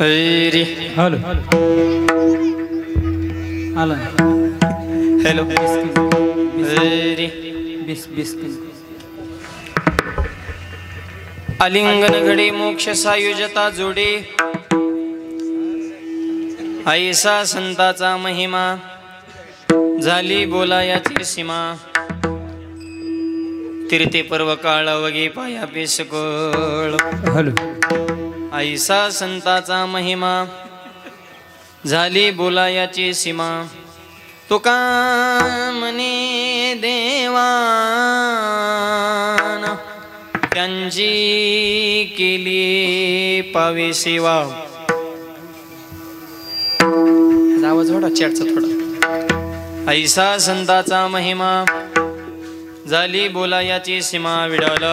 रे hello आला hello रे बिस बिस आलिंगन घडे मोक्ष सायुजता जोडे ऐसा संताचा महिमा झाली बोलायाची सीमा तीर्थे पर्व काळ वगे पाया पेसकळ हॅलो ऐसा संताचा महिमा झाली बोलायाची सीमा तुका म्हणे देवान त्यांची केली पावे सेवा. आवाज थोडा चॅटचा थोडा. ऐसा संताचा महिमा झाली बोलायाची सीमा. विडाल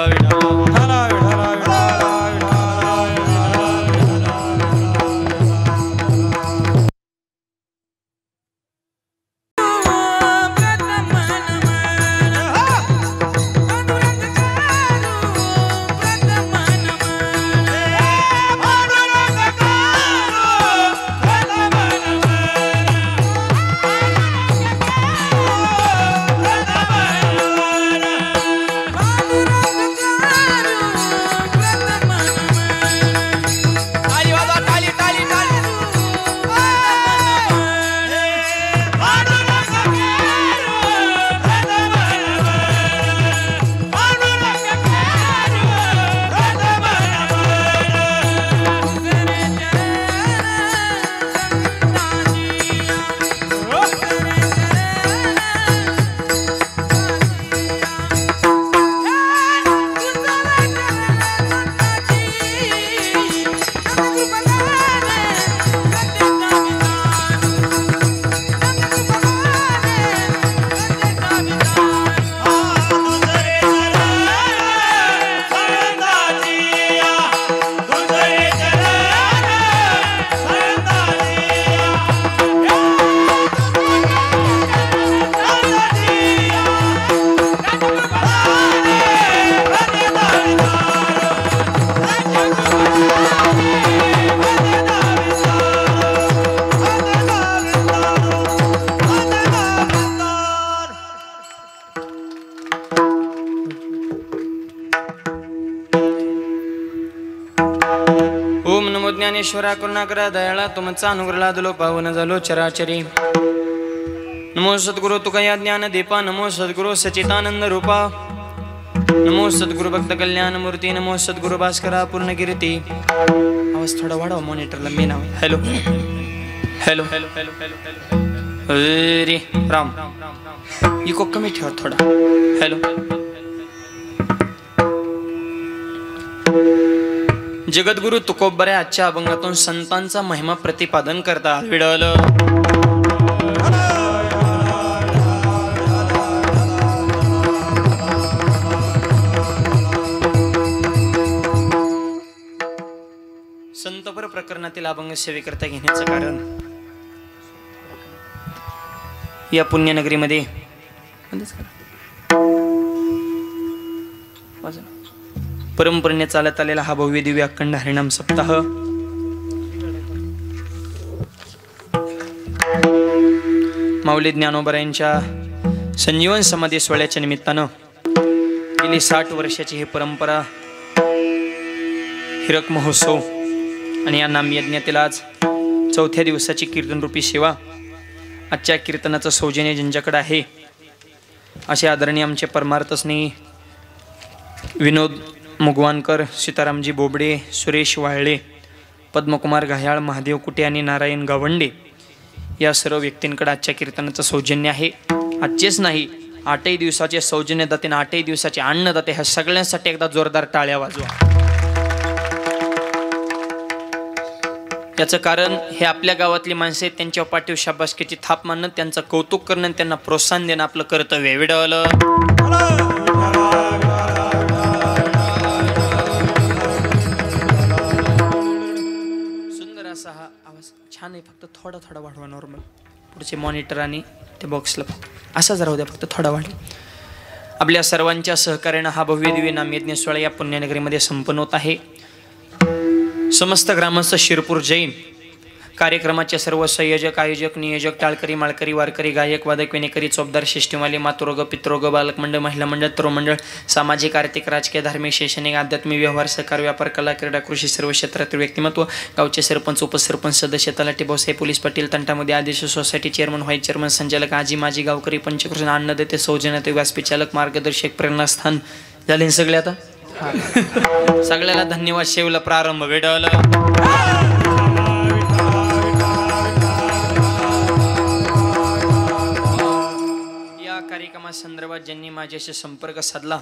ज्ञानेश्वरा करुणाकरा दयाळा तुमचा अनुग्रह लादलो पावन झालो चराचरी. नमो सद्गुरु तुकया ज्ञान दीपा. नमो सद्गुरु सचितानंद रूपा. नमो सद्गुरु भक्त कल्याण मूर्ती. नमो सद्गुरु भास्करा पूर्ण कीर्ती. आवाज थोडा वाढव मॉनिटरला मी नाव. Hello hello hello hello hello रे राम इको कमी ठेवा थोडा. हॅलो जगद्गुरु तुकोबरे आजच्या अभंगातून संतांचा महिमा प्रतिपादन करतात. विडल संतपर प्रकरणातील अभंग सेवेकरता घेण्याचं कारण या पुण्यनगरीमध्ये परंपरेने चालत आलेला हा भव्य दिव्य अखंड हरिनाम सप्ताह माऊली ज्ञानोबा यांच्या संजीवन समाधी सोहळ्याच्या निमित्तानं गेली 60 वर्षाची ही परंपरा हिरक महोत्सव आणि या नामयज्ञातील आज 4थ्या दिवसाची कीर्तनरूपी सेवा. आजच्या कीर्तनाचं सौजन्य ज्यांच्याकडे आहे असे आदरणीय आमचे परमार्थ स्नेही विनोद मुगवानकर, सीतारामजी बोबडे, सुरेश वाळले, पद्मकुमार घायाळ, महादेव कुटे आणि नारायण गावंडे या सर्व व्यक्तींकडे आजच्या कीर्तनाचं सौजन्य आहे. आजचेच नाही 8ही दिवसाचे सौजन्यदाते आणि 8ही दिवसाचे अन्नदाते ह्या सगळ्यांसाठी एकदा जोरदार टाळ्या वाजवा. याचं कारण हे आपल्या गावातली माणसे त्यांच्या पाठीवर शाबासकीची थाप मानणं, त्यांचं कौतुक करणं, त्यांना प्रोत्साहन देणं आपलं कर्तव्य. विडवलं सुंदर असा हा आवाज छान आहे. फक्त थोडा थोडा वाढवा. नॉर्मल पुढचे मॉनिटर आणि ते बॉक्सला असाच राहू द्या, फक्त थोडा वाढ. आपल्या सर्वांच्या सहकार्यानं हा भव्य दिव्य नामयज्ञ सोहळा या पुण्यनगरीमध्ये संपन्न होत आहे. समस्त ग्रामस्थ शिरपूर जैन कार्यक्रमाचे सर्व संयोजक आयोजक नियोजक टाळकरी माळकरी वारकरी गायक वादक विनेकरी चोपदार शिष्टीवाले मातृरोग पितृरोग बालक मंडळ महिला मंडळ तरुण मंडळ सामाजिक आर्थिक राजकीय धार्मिक शैक्षणिक आध्यात्मिक व्यवहार सहकार व्यापार कला क्रीडा कृषी सर्व क्षेत्रातील व्यक्तिमत्व गावचे सरपंच उपसरपंच सदस्य तलाठी भाऊसाहेब पोलीस पाटील तंटामध्ये आदेश सोसायटी चेअरमन व्हाईस चेअरमन संचालक आजी माजी गावकरी पंचकृष्ण अन्नदाते सौजन्यते व्यासपीचालक मार्गदर्शक प्रेरणास्थान झाले सगळे आता सगळ्याला धन्यवाद. शेवला प्रारंभ भेटवला. या कार्यक्रमासंदर्भात ज्यांनी माझ्याशी संपर्क साधला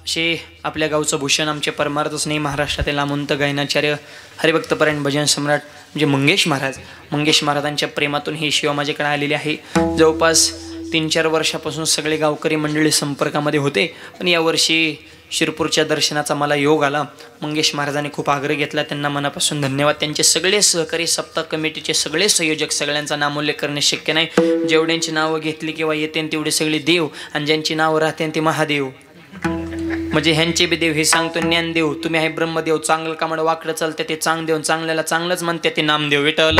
असे आपल्या गावचं भूषण आमचे परमार्थ स्नेही महाराष्ट्रातील नामवंत गायनाचार्य हरिभक्तपरायण भजन सम्राट म्हणजे मंगेश महाराजांच्या प्रेमातून ही शिवा माझ्याकडे आलेली आहे. जवळपास 3-4 वर्षापासून सगळे गावकरी मंडळी संपर्कामध्ये होते, पण यावर्षी शिरपूरच्या दर्शनाचा मला योग आला. मंगेश महाराजांनी खूप आग्रह घेतला, त्यांना मनापासून धन्यवाद. त्यांचे सगळे सहकारी सप्ताह कमिटीचे सगळे संयोजक, सगळ्यांचा नामोल्लेख करणे शक्य नाही. जेवढ्यांची नावं घेतली किंवा येते तेवढे सगळे देव, आणि ज्यांची नावं राहते ते महादेव. म्हणजे ह्यांचे बी देव हे सांगतो ज्ञानदेव, तुम्ही आहे ब्रह्मदेव, चांगलं कामड वाकडं चालते ते चांगदेव, चांगल्याला चांगलंच म्हणते ते नामदेव. विठ्ठल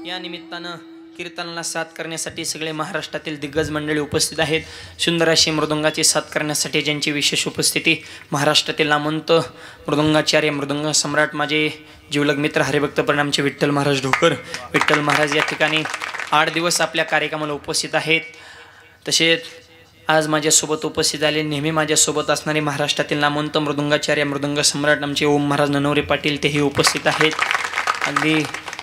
या निमित्तानं कीर्तनाला साथ करण्यासाठी सगळे महाराष्ट्रातील दिग्गज मंडळी उपस्थित आहेत. सुंदर अशी मृदुंगाची साथ करण्यासाठी ज्यांची विशेष उपस्थिती महाराष्ट्रातील नामवंत मृदुंगाचार्य मृदुंग सम्राट माझे जीवलग मित्र हरिभक्त परिणामचे विठ्ठल महाराज ढोकर. विठ्ठल महाराज या ठिकाणी 8 दिवस आपल्या कार्यक्रमाला उपस्थित आहेत. तसेच आज माझ्यासोबत उपस्थित आले नेहमी माझ्यासोबत असणारे महाराष्ट्रातील नामवंत मृदुंगाचार्य मृदुंग सम्राट आमचे ओम महाराज ननवरे पाटील तेही उपस्थित आहेत. अगदी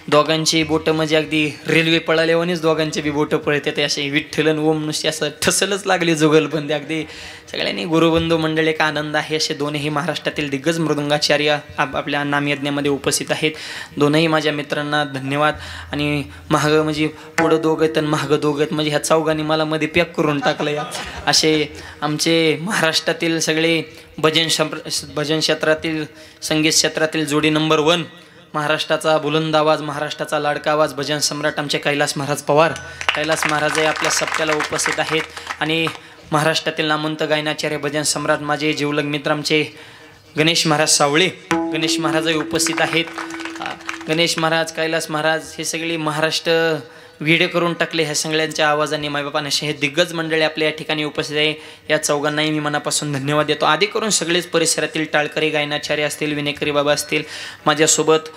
दोघांची बोटं म्हणजे अगदी रेल्वे पळाल्यावानीच दोघांचे बी बोटं पळते ते असे विठ्ठलन ओम नुसते असं ठसलच लागले जुगलबंदी. अगदी सगळ्यांनी गुरुबंधू मंडळ एक आनंद आहे. असे दोनही महाराष्ट्रातील दिग्गज मृदुंगाचार्य आपल्या नामयज्ञामध्ये उपस्थित आहेत. दोनही माझ्या मित्रांना धन्यवाद. आणि महाग म्हणजे पुढं दोघं आणि महाग दोघं म्हणजे ह्या चौघांनी मला मध्ये पॅक करून टाकलं. या असे आमचे महाराष्ट्रातील सगळे भजन क्षेत्रातील संगीत क्षेत्रातील जोडी नंबर 1 महाराष्ट्राचा बुलंद आवाज महाराष्ट्राचा लाडका आवाज भजन सम्राट आमचे कैलास महाराज पवार. कैलास महाराज आपल्या सप्त्याला उपस्थित आहेत. आणि महाराष्ट्रातील नामवंत गायनाचार्य भजन सम्राट माझे जीवलग मित्र आमचे गणेश महाराज सावळे. गणेश महाराजही उपस्थित आहेत. गणेश महाराज कैलास महाराज हे सगळी महाराष्ट्र व्हिडिओ करून टाकले ह्या सगळ्यांच्या आवाजाने मायबापाने. हे दिग्गज मंडळी आपल्या या ठिकाणी उपस्थित आहे. या चौघांनाही मी मनापासून धन्यवाद देतो. आधी करून सगळेच परिसरातील टाळकरी गायनाचार्य असतील विनेकरी बाबा असतील माझ्यासोबत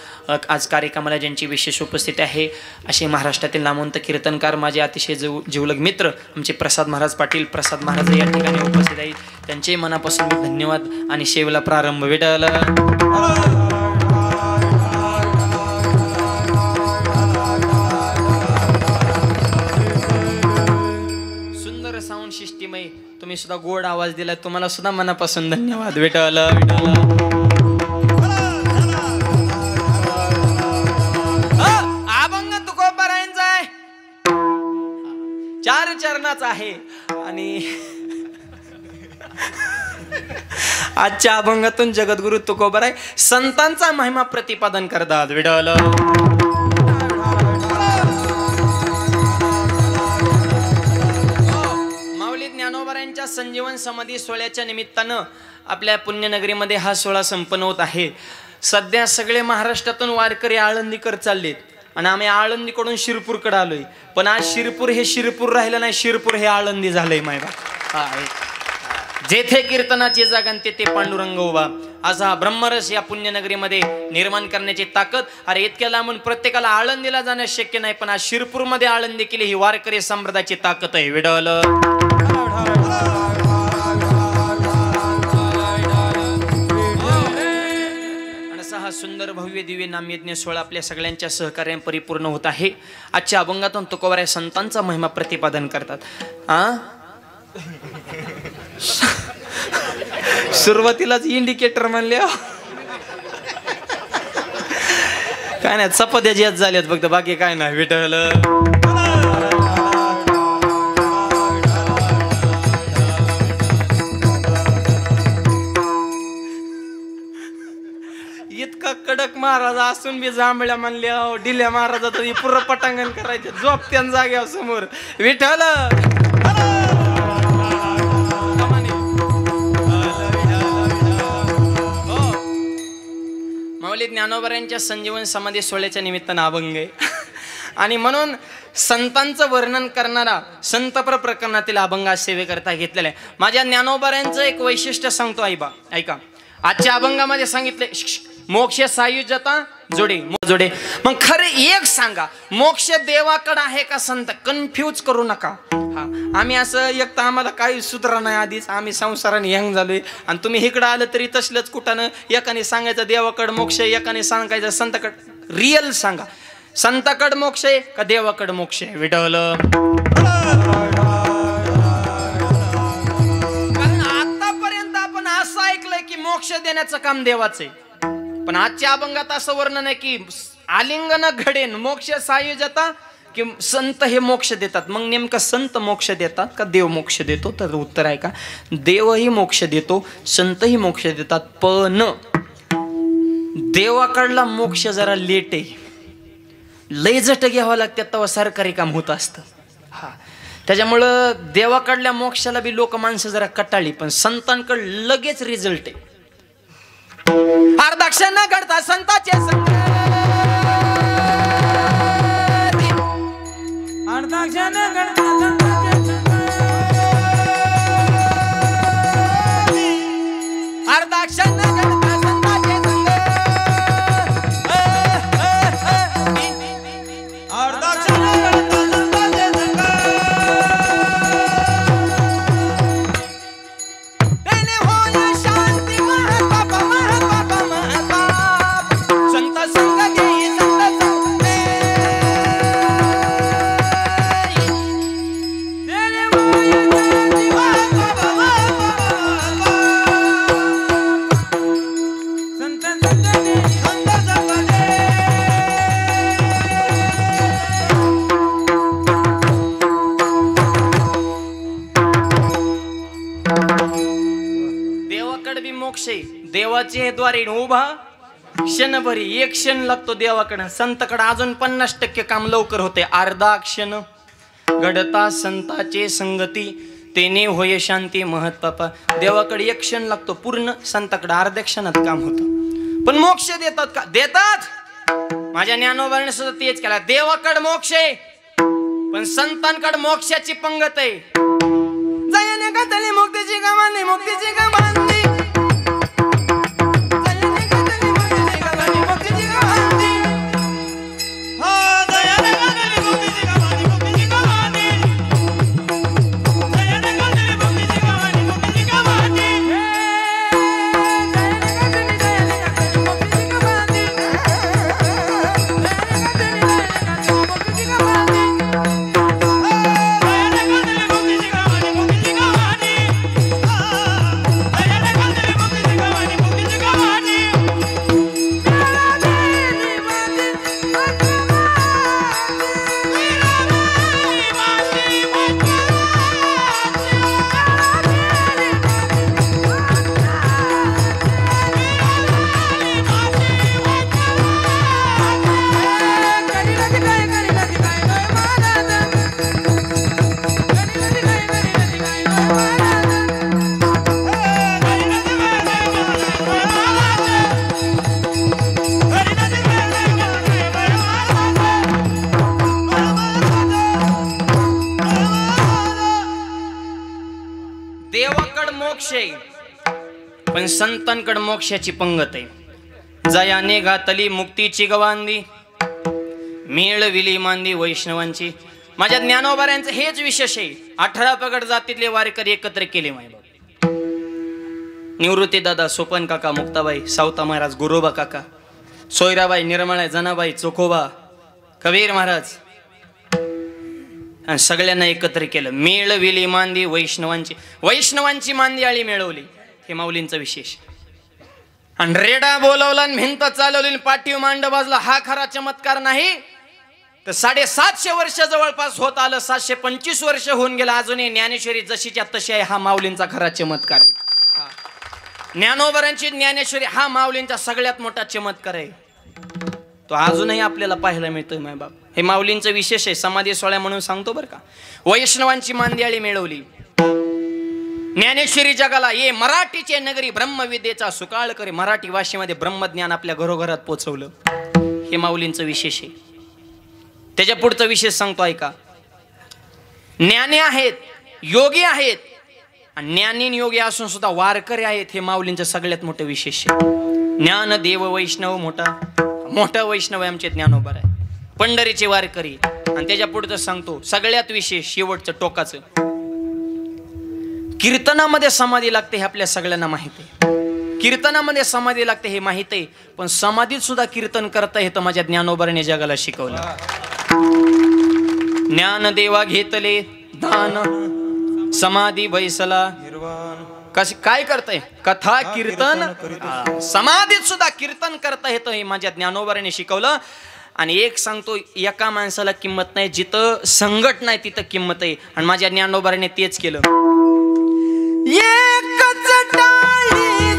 आज कार्यक्रमाला ज्यांची विशेष उपस्थिती आहे असे महाराष्ट्रातील नामवंत कीर्तनकार माझे अतिशय जीवलग मित्र आमचे प्रसाद महाराज पाटील. प्रसाद महाराज या ठिकाणी उपस्थित आहेत. त्यांचे मनापासून धन्यवाद. आणि शेवला प्रारंभ भेटायला साऊंड सिस्टीम आहे. तुम्ही सुद्धा गोड आवाज दिला, तुम्हाला सुद्धा मनापासून धन्यवाद. विठ्ठल अभंग तुकोबारायांचा आहे, 4 चरणाचा आहे. आणि आजच्या अभंगातून जगद्गुरु तुकोबाराय संतांचा महिमा प्रतिपादन करतात. विठ्ठल ज्ञानोबारायांच्या संजीवन समाधी सोहळ्याच्या निमित्तानं आपल्या पुण्यनगरीमध्ये हा सोहळा संपन्न होत आहे. सध्या सगळे महाराष्ट्रातून वारकरी आळंदीकर चाललेत आणि आम्ही आळंदीकडून शिरपूरकडे आलोय. पण आज शिरपूर हे शिरपूर राहिलं नाही, शिरपूर हे आळंदी झालंय. मायबा जेथे कीर्तनाची जागा तेथे पांडुरंग उभा. आज हा ब्रह्मरस या पुण्यनगरीमध्ये निर्माण करण्याची ताकद. अरे इतक्या लांबून प्रत्येकाला आळंदीला जाणं शक्य नाही, पण आज शिरपूरमध्ये आळंदी केली ही वारकरी संप्रदायाची ताकद आहे. विडल हा सुंदर भव्य दिव्य नामयज्ञ सोहळा आपल्या सगळ्यांच्या सहकार्याने परिपूर्ण होत आहे. आजच्या अभंगातून तुकोबाराय संतांचा महिमा प्रतिपादन करतात. सुरुवातीलाच इंडिकेटर म्हणले काय नाही, चपात्या ज्यात झाल्यात फक्त, बाकी काय नाही. विठ्ठल इतका कडक महाराज असून बी जांभळ्या म्हणल्या डिल्या महाराजा तरी पुरं पटांगण करायचे झोपत्यान जाग्यावर समोर. विठ्ठल ज्ञानोबरांच्या संजीवन समाधी सोहळ्याच्या निमित्तानं अभंग आहे आणि म्हणून संतांचं वर्णन करणारा संतपर प्रकरणातील अभंग आज सेवेकरता घेतलेला आहे. माझ्या ज्ञानोबरांचं एक वैशिष्ट्य सांगतो आईबा, ऐका. आजच्या अभंगामध्ये सांगितले मोक्ष सायुज्यता जोडे जोडे. मग खरे एक सांगा, मोक्ष देवाकडे आहे का संत? कन्फ्यूज करू नका. आम्ही असं एक तर आम्हाला काही सुधरा नाही, आधीच आम्ही संसाराने यंग झालोय आणि तुम्ही इकडं आलं तरी तसलंच कुठानं. एकाने सांगायचं देवाकडं मोक्ष, एकाने सांगायचं संताकडं. रिअल सांगा, संताकडं मोक्ष आहे का देवाकडं मोक्ष आहे? विठ्ठल. कारण आतापर्यंत आपण असं ऐकलंय की मोक्ष देण्याचं काम देवाचं आहे, पण आजच्या अभंगात असं वर्णन आहे की आलिंगन घडेन मोक्ष सायुज्यता, की संत हे मोक्ष देतात. मग नेमकं संत मोक्ष देतात का देव मोक्ष देतो? तर उत्तर आहे का देवही मोक्ष देतो, संतही मोक्ष देतात. पण देवाकडला मोक्ष जरा लेट आहे, लय जट घ्यावं लागतात तेव्हा सरकारी काम होत असतं. त्याच्यामुळं देवाकडल्या मोक्षाला बी लोक माणसं जरा कटाळी, पण संतांकडे लगेच रिझल्ट आहे. अर्धाक्षर न घडता संताचे संग, अर्धाक्षर न घडता संताचे संग, अर्धाक्षर न घडता संताचे संग, अर्धाक्षर न घडता संताचे संग. तेने होय शांती महताप महताप महताप, संत संग घेई संत संग दे. तेने होय शांती महताप महताप, संत संग घेई संत संग दे. देवाकडे बी मोक्ष आहे, देवाचे द्वारे उभा क्षणभरी, एक क्षण लागतो देवाकडे. संतकडे अजून 50% काम लवकर होते. अर्धा क्षण घडता संताचे संगती, तेने होय शांती महत्पापा. देवाकडे एक क्षण लागतो पूर्ण, संताकडे अर्ध्या क्षणात काम होतं. पण मोक्ष देतात का? देतात. माझ्या ज्ञानोबाने सुद्धा तेच केला. देवाकडे मोक्ष आहे पण संतांकडे मोक्षाची पंगत आहे. जयाने गातली मुक्तीची गमानी, मुक्तीची गमानी, जयाने गातली मुक्तीची गमानी, मुक्तीची गमानी, हो जयाने गातली मुक्तीची गमानी, मुक्तीची गमानी, जयाने गातली मुक्तीची गमानी, मुक्तीची गमानी, जयाने गातली मुक्तीची गमानी, मुक्तीची गमानी. देवाकड मोक्ष आहे पण संतांकड मोक्षाची पंगत आहे. जयाने घातली मुक्तीची गवांदी, मिळविली मांदी वैष्णवांची. माझ्या ज्ञानोबाऱ्यांचं हेच विशेष आहे. 18 पगड जातीतले वारकरी एकत्र केले. मायबाप निवृत्ती दादा, सोपन काका, मुक्ताबाई, सावता महाराज, गुरोबा काका, सोयराबाई, निर्मळा, जनाबाई, चोखोबा, कबीर महाराज, आणि सगळ्यांना एकत्र केलं. मिळविली मांदी वैष्णवांची. वैष्णवांची मांदी आळी मिळवली, हे माऊलींचं विशेष. आणि रेडा बोलवला, भिंत चालवली, पाठीव मांड बाजला. हा खरा चमत्कार नाही तर 750 वर्ष जवळपास होत आलं. 725 वर्ष होऊन गेला. अजूनही ज्ञानेश्वरी जशीच्या तशी आहे. हा माऊलींचा खरा चमत्कार आहे. ज्ञानोबरांची ज्ञानेश्वरी हा माऊलींचा सगळ्यात मोठा चमत्कार आहे. तो अजूनही आपल्याला पाहायला मिळतोय. मायबाप, हे माऊलींचं विशेष आहे. समाधी सोहळा म्हणून सांगतो बरं का. वैष्णवांची मांदियाळी मिळवली. ज्ञानेश्वरी जगाला ये मराठीचे नगरी ब्रह्मविद्येचा सुकाळ करे. मराठी भाषेमध्ये ब्रह्मज्ञान आपल्या घरोघरात पोचवलं, हे माऊलींचं विशेष आहे. त्याच्या पुढचं विशेष सांगतो ऐका. ज्ञानी आहेत, योगी आहेत, आणि ज्ञानी योगी असून सुद्धा वारकरी आहेत, हे माऊलींचं सगळ्यात मोठं विशेष आहे. ज्ञान देव वैष्णव मोठा वैष्णव आहे आमचे ज्ञानोबा आहे, पंढरीचे वारकरी. आणि त्याच्या पुढचं सांगतो सगळ्यात विशेष, शेवटचं टोकाचं, कीर्तनामध्ये समाधी लागते हे आपल्या सगळ्यांना माहिती आहे. कीर्तनामध्ये समाधी लागते हे माहित आहे, पण समाधीत सुद्धा कीर्तन करता येतं माझ्या ज्ञानोबाने जगाला शिकवलं. ज्ञान देवा घेतले दान, समाधी बैसला कशी काय करताय, कथा कीर्तन, समाधीत सुद्धा कीर्तन करता येतं हे माझ्या ज्ञानोबाने शिकवलं. आणि एक सांगतो, एका माणसाला किंमत नाही, जिथं संकट नाही तिथं किंमत आहे. आणि माझ्या ज्ञानोबाने तेच केलं. एकच टाळी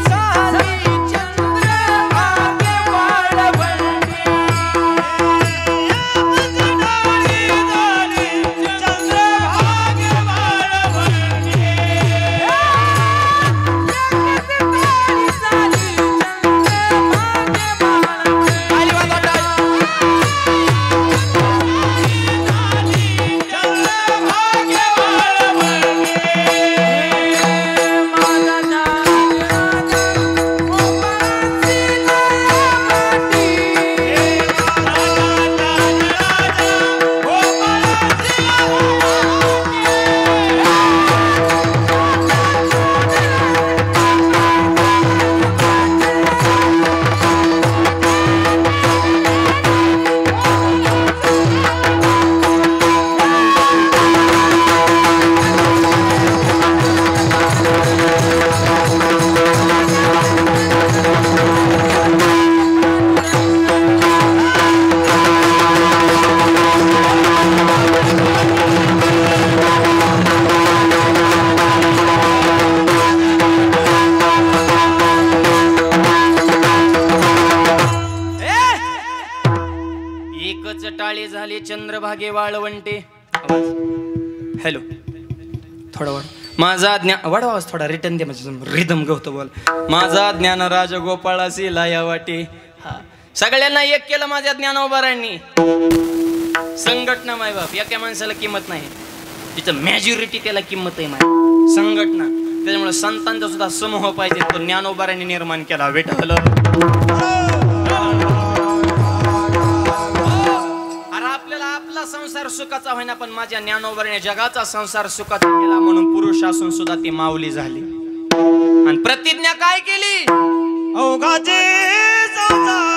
झाली चंद्रभागे वाळवंटी, चंद्रभागे वाळवंटी, चंद्रभागे वाळवंटे. हॅलो, थोडा वाढ माझा ज्ञान, वाढवा थोडा रिटर्न दे, म्हणजे रिदम गवतो बोल. माझा ज्ञान राज गोपाळासी लाया वाटे. हा, सगळ्यांना एक केलं माझ्या ज्ञानोबारांनी. संघटना माय बाप, एका माणसाला किंमत नाही, तिचं मॅज्युरिटी त्याला किंमत आहे माय संघटना. त्याच्यामुळे संतांचा सुद्धा समूह पाहिजे, तो ज्ञानोबारांनी निर्माण केला. विठ्ठल आपला संसार सुखाचा होईना, पण माझ्या ज्ञानोबाने जगाचा संसार सुखाचा केला. म्हणून पुरुष असून सुद्धा ती माऊली झाली. आणि प्रतिज्ञा काय केली, अवघाचे संसार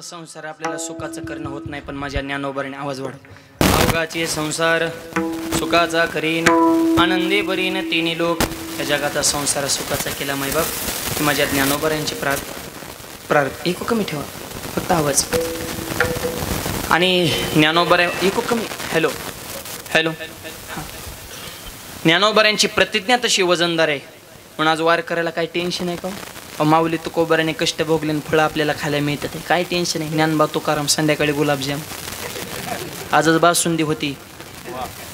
संसार आपल्याला सुखाचं करणं होत नाही, पण माझ्या ज्ञानोबाने आवाज वाढ. अवघाचे संसार सुखाचा करीन, आनंदे बरीन तिन्ही लोक. या जगाचा संसार सुखाचा केला माय बाप. माझ्या ज्ञानोबारांची इको कमी ठेवा, फक्त आवाज. आणि ज्ञानोबारा इको कमी. Hello hello. ज्ञानोबारांची प्रतिज्ञा तशी वजनदार आहे, म्हणून आज वार करायला काही टेन्शन आहे का. माऊली तुकोबाराने कष्ट भोगले, फळं आपल्याला खायला मिळतात, काय टेन्शन आहे. ज्ञानबा तुकाराम संध्याकाळी गुलाबजाम, आजच बासुंदी होती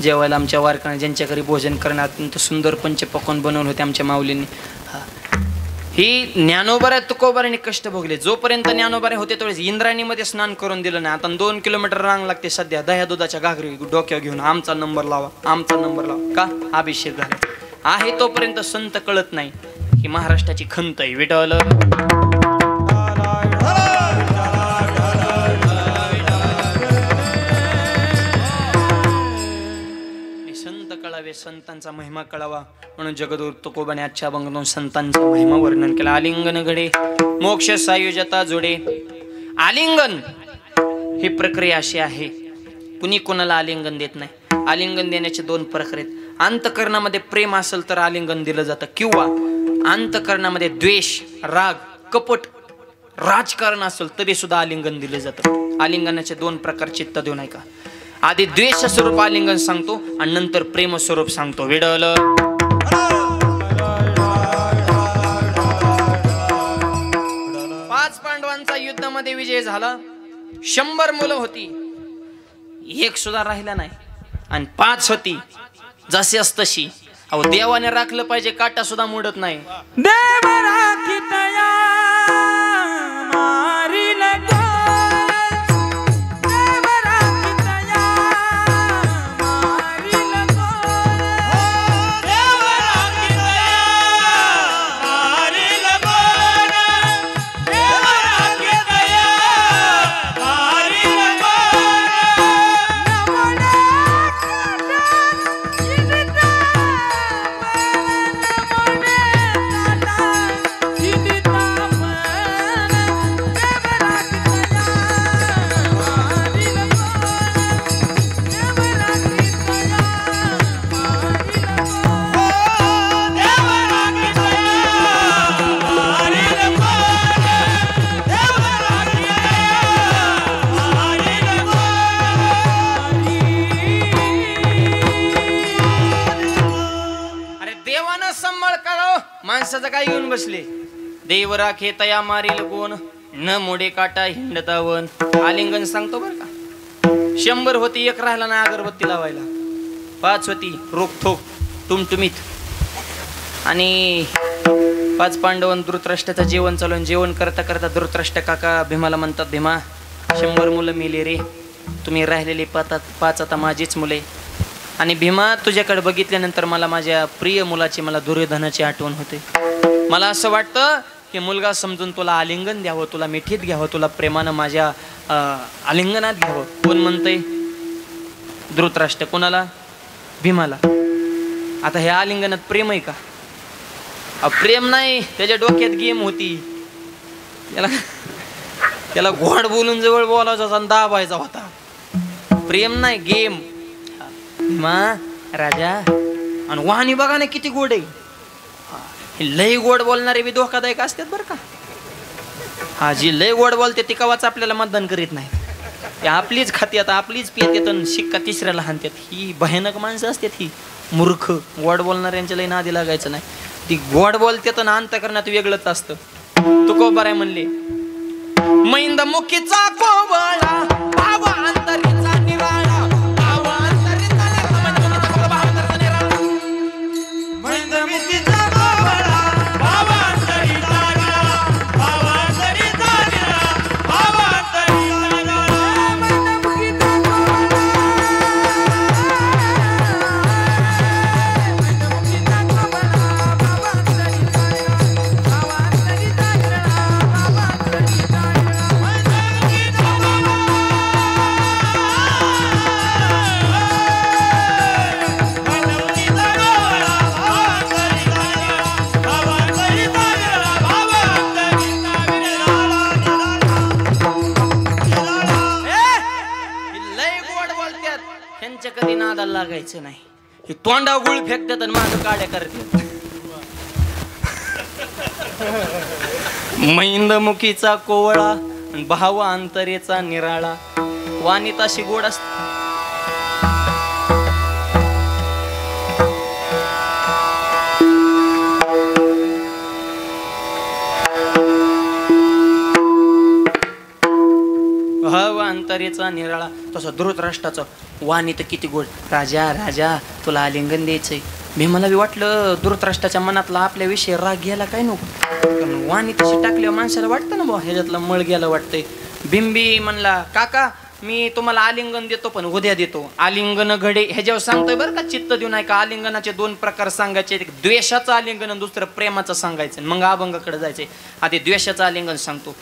जेवायला आमच्या वारकऱ्यांना, ज्यांच्या घरी भोजन करण्यात अत्यंत सुंदर पंचपक्वान्न बनवून होते आमच्या माऊलींनी. हा, ही ज्ञानोबा तुकोबाराने कष्ट भोगले. जोपर्यंत ज्ञानोबारे होते तेवढेच इंद्रायणीमध्ये स्नान करून दिलं नाही. आता 2 किलोमीटर रांग लागते सध्या दह्या दुधाच्या घागरी डोक्यावर घेऊन आमचा नंबर लावा, आमचा नंबर लावा. का? अभिषेक झाला आहे तोपर्यंत संत कळत नाही ही महाराष्ट्राची खंत आहे. विठ्ठल संत कळावे, संतांचा महिमा कळावा म्हणून जगद्गुरु तुकोबाने आजच्या अभंगातून संतांचा महिमा वर्णन केला. आलिंगन घडे मोक्ष सायुजता जोडे. आलिंगन ही प्रक्रिया अशी आहे, कुणी कोणाला आलिंगन देत नाही. आलिंगन देण्याचे 2 प्रकार आहेत. अंतकरणामध्ये प्रेम असेल तर आलिंगन दिलं जातं, किंवा अंतकरणामध्ये द्वेष, राग, कपट, राजकारण असेल तरी सुद्धा आलिंगन दिलं जातं. आलिंगनाचे 2 प्रकार चित्त देऊन ऐका. आधी द्वेष स्वरूप आलिंगन सांगतो आणि नंतर प्रेम स्वरूप सांगतो. विडल 5 पांडवांचा युद्धामध्ये विजय झाला. 100 मुलं होती, एक सुद्धा राहिला नाही. आणि 5 होती जशी तशी. अहो देवाने राखलं पाहिजे, काटा सुद्धा मोडत नाही. देव राखितया मारिल गो. माणसाचं काय येऊन बसले. देव राखे तया मारील कोण, न मोडे काटा हिंडतावन. आलिंगन सांगतो बर का. 100 होती, एक राहिला ना अगरबत्ती लावायला. 5 होती रोखोक टुमटुमीत. आणि 5 पांडवन धृतराष्ट्राचं जेवण चालून जेवण करता करता धृतराष्ट्र काका भीमाला म्हणतात, भीमा 100 मुलं मेले रे, तुम्ही राहिलेली 5 आता माझीच मुले. आणि भीमा तुझ्याकडे बघितल्यानंतर मला माझ्या प्रिय मुलाची, मला दुर्योधनाची आठवण होते. मला असं वाटतं की मुलगा समजून तुला आलिंगन द्यावं, तुला मिठीत घ्यावं, तुला प्रेमानं माझ्या आलिंगनात घ्यावं. कोण म्हणतंय? धृतराष्ट्र. कोणाला? भीमाला. आता ह्या आलिंगनात प्रेम आहे का? प्रेम नाही, त्याच्या डोक्यात गेम होती. त्याला घोड बोलून जवळ बोलायचा आणि दाबायचा होता. प्रेम नाही, गेम. भीमा राजा. आणि वाहनी बघा ना किती गोड आहे. लय गोड बोलणारे बी धोकादायक असतात बरं का. हा जी लय गोड बोलते ती कवाच आपल्याला मतदान करीत नाही. ते आपलीच खात्यात, आपलीच पियात आणि शिक्का तिसऱ्याला हाणतात. ही भयानक माणसं असतात. ही मूर्ख गोड बोलणाऱ्यांच्या लय नादी लागायचं नाही. ती गोड बोलते तर अंतकरणात वेगळंच असतं. तुकोबाराय म्हणले, मैंद मुखीचा कोवळा बाबा अंतरीचा निराळा. कधी नादाला लागायचं नाही. हे तोंडा गुळ फेकतात आणि माझं काड्या करतात. मैंदमुखीचा कोवळा भाव अंतरेचा निराळा. वाणीत अशी गोड असते. भाव अंतरेचा निराळा. तसं धृतराष्ट्राचं वाणी तर किती गोड. राजा राजा तुला आलिंगन द्यायचंय. भीमाला बी वाटलं धृतराष्ट्राच्या मनातला आपल्याविषयी राग गेला काय नको, वाणी तशी टाकल्यावर माणसाला वाटतं ना बा ह्याच्यातला मळ गेला वाटतंय. भीमबी म्हणला काका मी तुम्हाला आलिंगन देतो पण उद्या देतो. आलिंगन घडे ह्याच्यावर सांगतोय बरं का, चित्त देऊ नाही का. आलिंगनाचे 2 प्रकार सांगायचे, द्वेषाचं आलिंगन आणि दुसरं प्रेमाचं सांगायचं. मग अभंगाकडे जायचे. आधी द्वेषाचं आलिंगन सांगतो.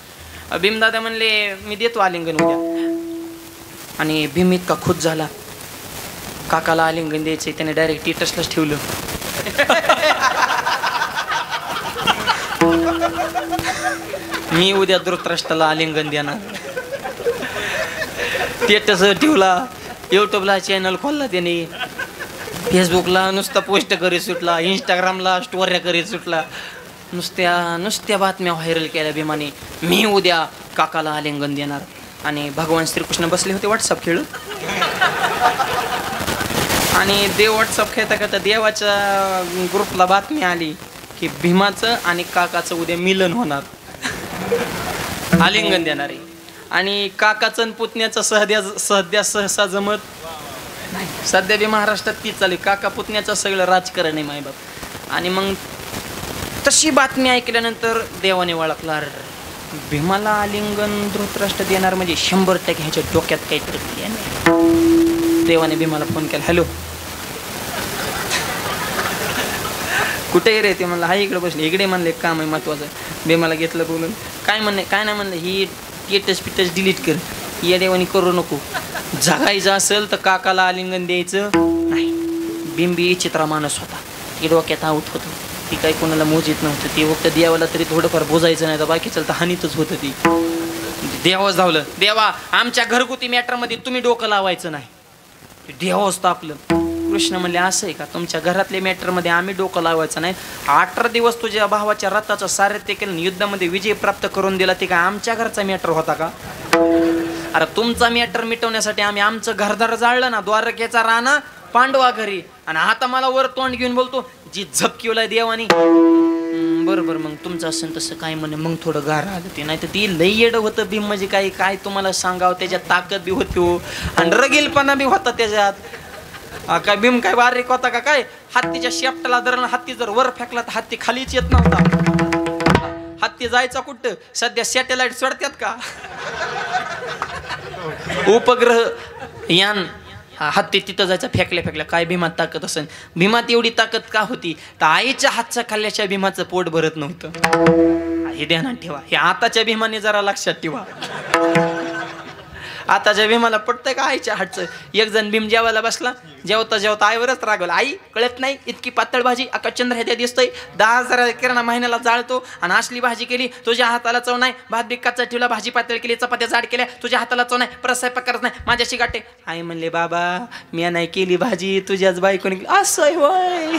भीमदादा म्हणले मी देतो आलिंगन उद्या. आणि भीम इतका खुश झाला, काकाला आलिंगन द्यायचंय, त्याने डायरेक्ट स्टेटसलाच ठेवलं. मी उद्या धृतराष्ट्राला आलिंगन देणार. स्टेटस ठेवला, युट्यूबला चॅनल खोलला त्याने, फेसबुकला नुसता पोस्ट करीत सुटला, इंस्टाग्रामला स्टोऱ्या करीत सुटला. नुसत्या बातम्या व्हायरल केल्या भीमाने. मी उद्या काकाला आलिंगन देणार. आणि भगवान श्रीकृष्ण बसले होते व्हॉट्सअप खेळत. आणि देव व्हॉट्सअप खेळता खेळता देवाच्या ग्रुपला बातमी आली की भीमाचं आणि काकाचं उद्या मिलन होणार, आलिंगन देणार आहे. आणि काकाचं आणि पुतण्याचं सध्या सहसा जमत नाही. सध्या बी महाराष्ट्रात तीच चालू, काका पुतण्याचं सगळं राजकारण आहे मायबाप. आणि मग तशी बातमी ऐकल्यानंतर देवाने ओळखला, भीमाला आलिंगन धृतराष्ट्र देणार म्हणजे 100% ह्याच्या डोक्यात काहीतरी नाही. देवाने भीमाला फोन केला, हॅलो कुठे रे? ते म्हणलं हा इकडे बसले. इकडे म्हणले काम आहे महत्वाचं. भीमाला घेतलं बोलून, काय नाही म्हणलं, ही स्टेटस डिलीट कर, या देवानी करू नको. जगायचं असेल तर काकाला आलिंगन द्यायचं नाही. बिंबी चित्रा माणूस होता, ती डोक्यात आऊत होतं. ती काही कोणाला मोजित नव्हतं. ती फक्त देवाला तरी थोडंफार बोजायचं नाही तर बाकी चालतं हानीतच होतं. ती देवाच धावलं, देवा आमच्या घरगुती मॅटरमध्ये तुम्ही डोकं लावायचं नाही. देवाच तापलं. कृष्ण म्हणले असं आहे का, तुमच्या घरातल्या मॅटरमध्ये आम्ही डोकं लावायचं नाही. 18 दिवस तुझ्या भावाच्या रथाचं सारथ्य केलं, युद्धामध्ये विजय प्राप्त करून दिला, ते काय आमच्या घरचा मॅटर होता का? अरे तुमचा मॅटर मिटवण्यासाठी आम्ही आमचं घरदार जाळलं ना, द्वारकेचा राणा पांडवा घरी. आणि आता मला वर तोंड घेऊन बोलतो जी झपकिवलाय देवानी. बरोबर मग तुमचं असं तसं काय म्हणे. मग थोडं गार आलं ते, नाही तर ती लई येडं होतं भीम. म्हणजे काय तुम्हाला सांगावं, त्याच्यात ताकद बी होती हो आणि रगीलपणा बी होता त्याच्यात. काय भीम काय बारीक होता का काय? हत्तीच्या शेपटाला धरलं, हत्ती जर वर फेकला तर हत्ती खालीच येत नव्हता. हत्ती जायचा कुठं? सध्या सॅटेलाइट सोडतात का उपग्रह यान, हत्ती तिथं जायचा फेकल्या. काय भीमात ताकद असेल? भीमात एवढी ताकद का होती तर आईच्या हातचा खाल्ल्याच्या भीमाचं पोट भरत नव्हतं. हे ध्यानात ठेवा. हे आताच्या भीमाने जरा लक्षात ठेवा. आताच्या भीमाला पडतंय का आईच्या हातचं? एक जण भीम जेवायला बसला, जेवता आईवरच रागवला, आई कळत नाही इतकी पातळ भाजी अकचंद्र ह्याच्या दिसतोय, 10,000 किराणा महिन्याला जाळतो आणि असली भाजी केली, तुझ्या हाताला चव नाही. भात बी कच्चा ठेवला, भाजी पातळ केली, चपात्या जाड केल्या, तुझ्या हाताला चव नाही, परत स्वयंपाक करत नाही, माझ्याशी गाठे. आई म्हणले बाबा मी नाही केली भाजी, तुझ्याच बायकोने केली. असं होय.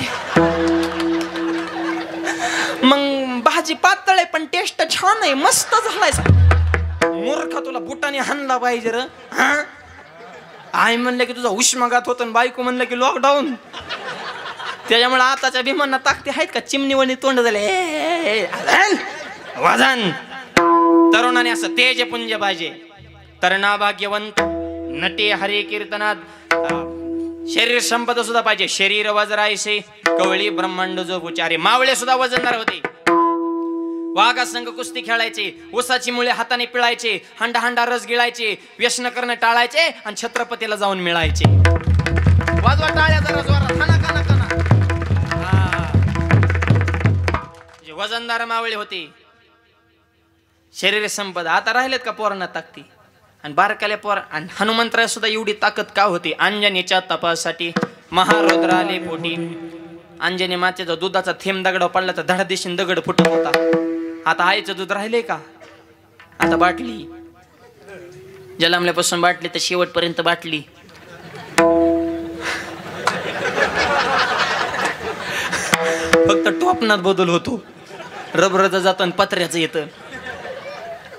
मग भाजी पातळ आहे पण टेस्ट छान आहे, मस्त झालाय. मूर्खा तुला बुटाने हाणला पाहिजे र. आई म्हणलं की तुझा उष्माघात होतो, बायको म्हणलं की लॉकडाऊन. त्याच्यामुळे आताच्या भीमांना ताकदी आहेत का? चिमणीवणी तोंड झाले वजन. तरुणाने असं तेज पुंज पाहिजे. तरणा भाग्यवंत नटे हरे कीर्तनात शरीर संपदा सुद्धा पाहिजे. शरीर वज्रायसे कवळी ब्रह्मांड जो उचारे. मावळे सुद्धा वजनदार होते. वाघा संघ कुस्ती खेळायचे, उसाची मुळे हाताने पिळायचे, हंडा रस गिळायचे, व्यसन करणं टाळायचे आणि छत्रपतीला जाऊन मिळायचे. वाजवा टाळ्या जरा जोरात, खाना. वजनदार मावळे होते. शरीर संपदा. आता राहिलेत का पोरांना ताकदी? आणि बारकाल्या पोर. आणि हनुमंतराय सुद्धा एवढी ताकद का होती? अंजनीच्या तपासाठी महारुद्र आले पोटी. अंजनी मातेचा दुधाचा थेंब दगडावर पडला तर धडादिशीन दगड फुटत होता. आता आईचं दूध राहिले का? आता बाटली. जन्मल्यापासून बाटली तर शेवटपर्यंत बाटली. फक्त टोपणात बदल होतो. रबरचं जातं आणि पत्र्याचं येतं.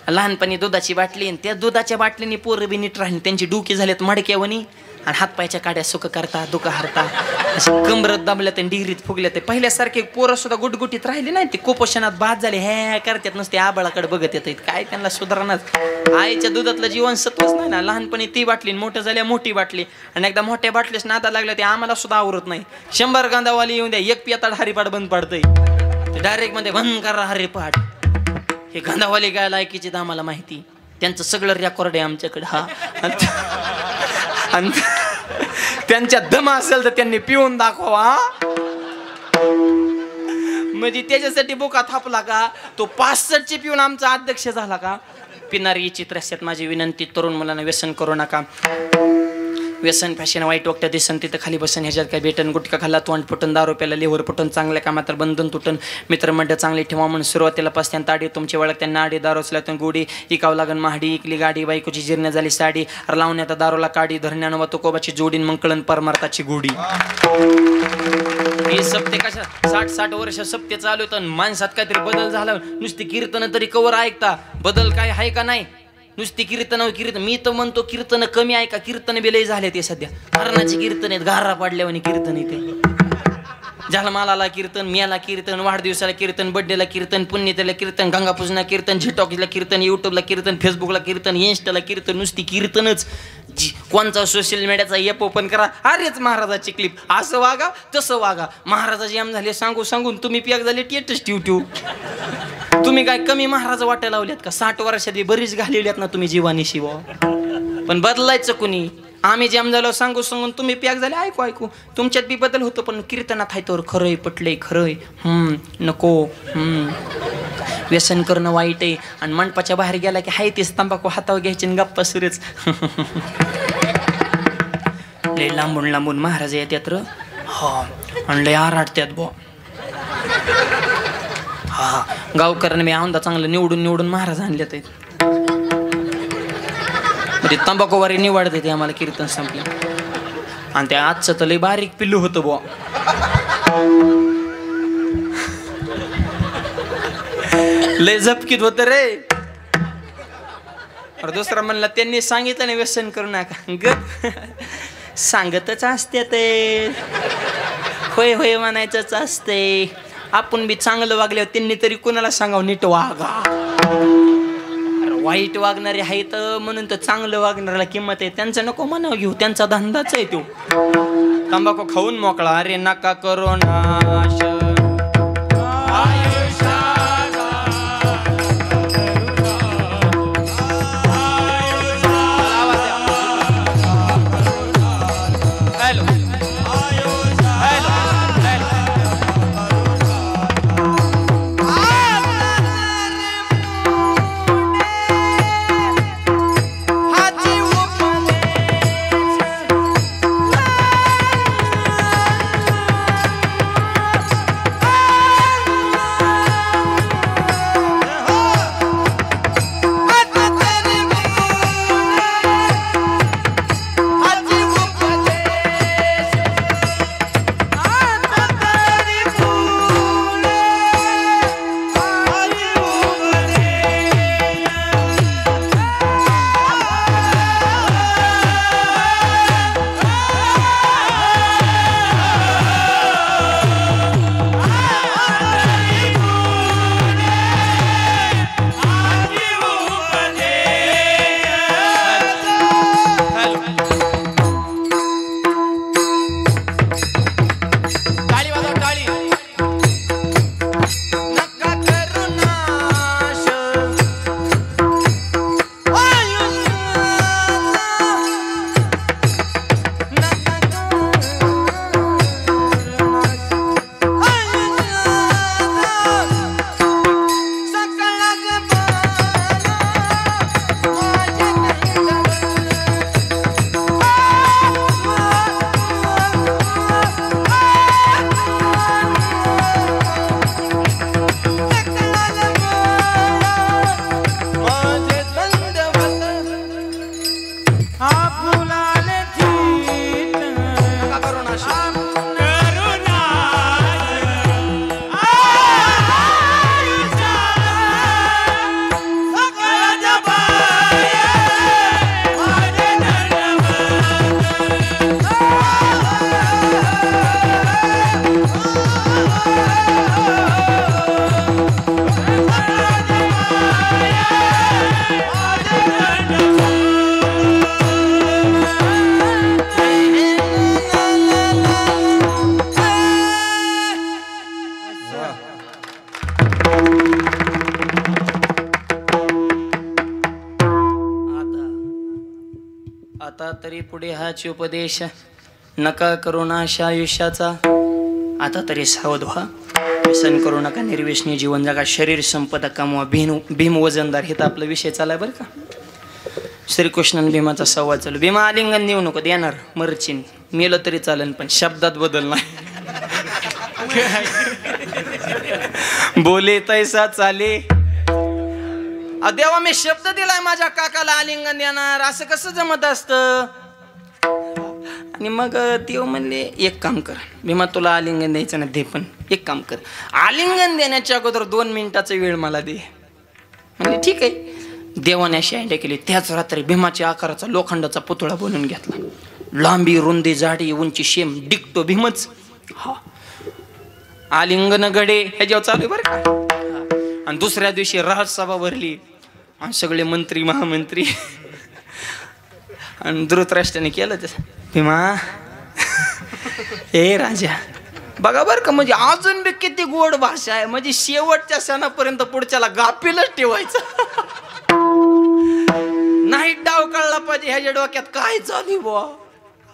लहानपणी दुधाची बाटली, आणि त्या दुधाच्या बाटलीने पोरं बी नीट राहिली. त्यांची डुकी झालेत मडक्यावणी. आणि हातपायच्या काड्या सुख करता दुःख हरता अशी कमरत दाबल्या ते डिग्रीत फुगल्या ते पहिल्यासारखे पोरं सुद्धा गुटगुटीत राहिले नाही ते कुपोषणात बाद झाले हे करतात नुसते आबाळाकडे बघत येत काय त्यांना सुधारणाच आईच्या दुधातलं जीवनसत्वच नाही ना लहानपणी ती बाटली मोठं झाल्या मोठी बाटली आणि एकदा मोठ्या बाटलीस नादा लागल्या ते आम्हाला सुद्धा आवरत नाही 100 गांधावाली येऊन द्या एक पियाताड हरिपाठ बंद पडतंय ते डायरेक्ट मध्ये बंद करा हरिपाठ हे गांधावाली काय लायकीचे आम्हाला माहिती त्यांचं सगळं रेकॉर्ड आहे आमच्याकडे हा आणि त्यांच्या दम असेल तर त्यांनी पिऊन दाखवा म्हणजे त्याच्यासाठी बोका थापला का तो 65 पिऊन आमचा अध्यक्ष झाला का पिणारी चित्र असतात माझी विनंती तरुण मुलांना व्यसन करू नका व्यसन फॅशन वाईट वक्त दिसन तिथं खाली बसन ह्याच्यात काय भेटन गुटखा खाल्ला तोंड फुटून 10 रुपयाला लेवर फुटून चांगल्या कामात तर बंधन तुटन मित्रमंडळ चांगली ठेवा म्हणून सुरुवातीला पासत्यान ताडी तुमची वळख त्यांना आडी दारोचल्यातून गोडी इकावं लागन महाडी इकली गाडी बायकोची जीर्ण झाली साडी लावण्यात दारोला काडी धरण्यानं वा तुकोबाची जोडीन मंकळन परमार्थाची गोडी हे सप्ते कशा 60 वर्ष सप्ते चालू तर माणसात काहीतरी बदल झाला नुसती कीर्तन तरी कवर ऐकता बदल काय आहे का नाही नुसती कीर्तन मी तर म्हणतो कीर्तन कमी ऐका कीर्तन बिलय झाले ते सध्या हरणाची कीर्तन आहेत घारा पाडल्यावानी कीर्तन येते जन्माला कीर्तन मियाला कीर्तन वाढदिवसाला कीर्तन बर्थडेला कीर्तन पुण्यतेला कीर्तन गंगापूजना कीर्तन झिटॉकला कीर्तन युट्यूबला कीर्तन फेसबुकला कीर्तन इंस्टाला कीर्तन नुसती कीर्तनच कोणचा सोशल मीडियाचा ॲप ओपन करा अरेच महाराजाची क्लिप असं वागा तसं वागा महाराजाची आम झाले सांगून तुम्ही पियाक झाले टेटस ट्यूट्यू तुम्ही काय कमी महाराज वाटायला लावल्यात का 60 वर्षात बरीच घालवल्यात ना तुम्ही जीवानी शिवा पण बदलायचं कुणी आम्ही जम झालो सांगून तुम्ही प्याक झाले ऐकू तुमच्यात बी बदल होतो पण कीर्तनात आहे तर खरंय पटलंय खरंय नको व्यसन करणं वाईट आहे आणि मंडपाच्या बाहेर गेला की हाय तेच तंबाखू हातावर घ्यायचे गप्पा सुरेच लय लांबून महाराज येतात र हा आणि लय आराडत्यात बो हा गावकऱ्याने मी औंदा चांगलं निवडून महाराज आणल्यात म्हणजे तंबाखूवारी निवडते ते आम्हाला कीर्तन संपले आणि त्या आजचं तर लय बारीक पिल्लू होतं बुवा लय झपकीत होत रे दुसरा म्हणला त्यांनी सांगितलं नाही व्यसन करू नका ग सांगतच असते ते होय म्हणायचंच असते आपण बी चांगलं वागल्यावर त्यांनी तरी कोणाला सांगावं नीट वागा वाईट वागणारे आहेत म्हणून तर चांगलं वागणाऱ्याला किंमत आहे त्यांचं नको म्हणावं घेऊ त्यांचा धंदाच आहे तो तंबाखू खाऊन मोकळा अरे नका करो नाश आता तरी पुढे हाच उपदेश नका करू नाश आयुष्याचा. आता तरी सावध व्हा, व्यसन करू नका, निर्व्यसनी जीवन जगा, शरीर संपदा कमवा, भीम वजनदार. हे तर आपला विषय चालाय बरं का. श्रीकृष्ण भीमाचा संवाद चालू. भीमा आलिंगन देऊ नको, देणार मरचिन, मेलं तरी चालेल पण शब्दात बदल नाही. बोले तैसा चाले. देवा मी शब्द दिलाय माझ्या काकाला आलिंगन देणार, असं कसं जमत असतं. आणि मग देव म्हणले एक काम कर भीमा, तुला आलिंगन द्यायचं ना दे, पण एक काम कर, आलिंगन देण्याच्या अगोदर 2 मिनिटाचा वेळ मला दे. म्हणजे ठीक आहे. देवाने अशी आयडिया केली. त्याच रात्री भीमाच्या आकाराचा लोखंडाचा पुतळा बनवून घेतला. लांबी रुंदी जाडी उंची शेम डिकटो भीमच. हा आलिंगन घडे ह्याच्यावर चालू बरं का. आणि दुसऱ्या दिवशी राजसभा भरली आणि सगळे मंत्री महामंत्री. आणि धृतराष्ट्राने केलं तसं. भीमा ए राजा बघा बरं का, म्हणजे अजून बी किती गोड भाषा आहे. म्हणजे शेवटच्या सणापर्यंत पुढच्याला गाफीलच ठेवायचं नाही. डाव कळला पाहिजे ह्याच्या डोक्यात काय चालू बुवा.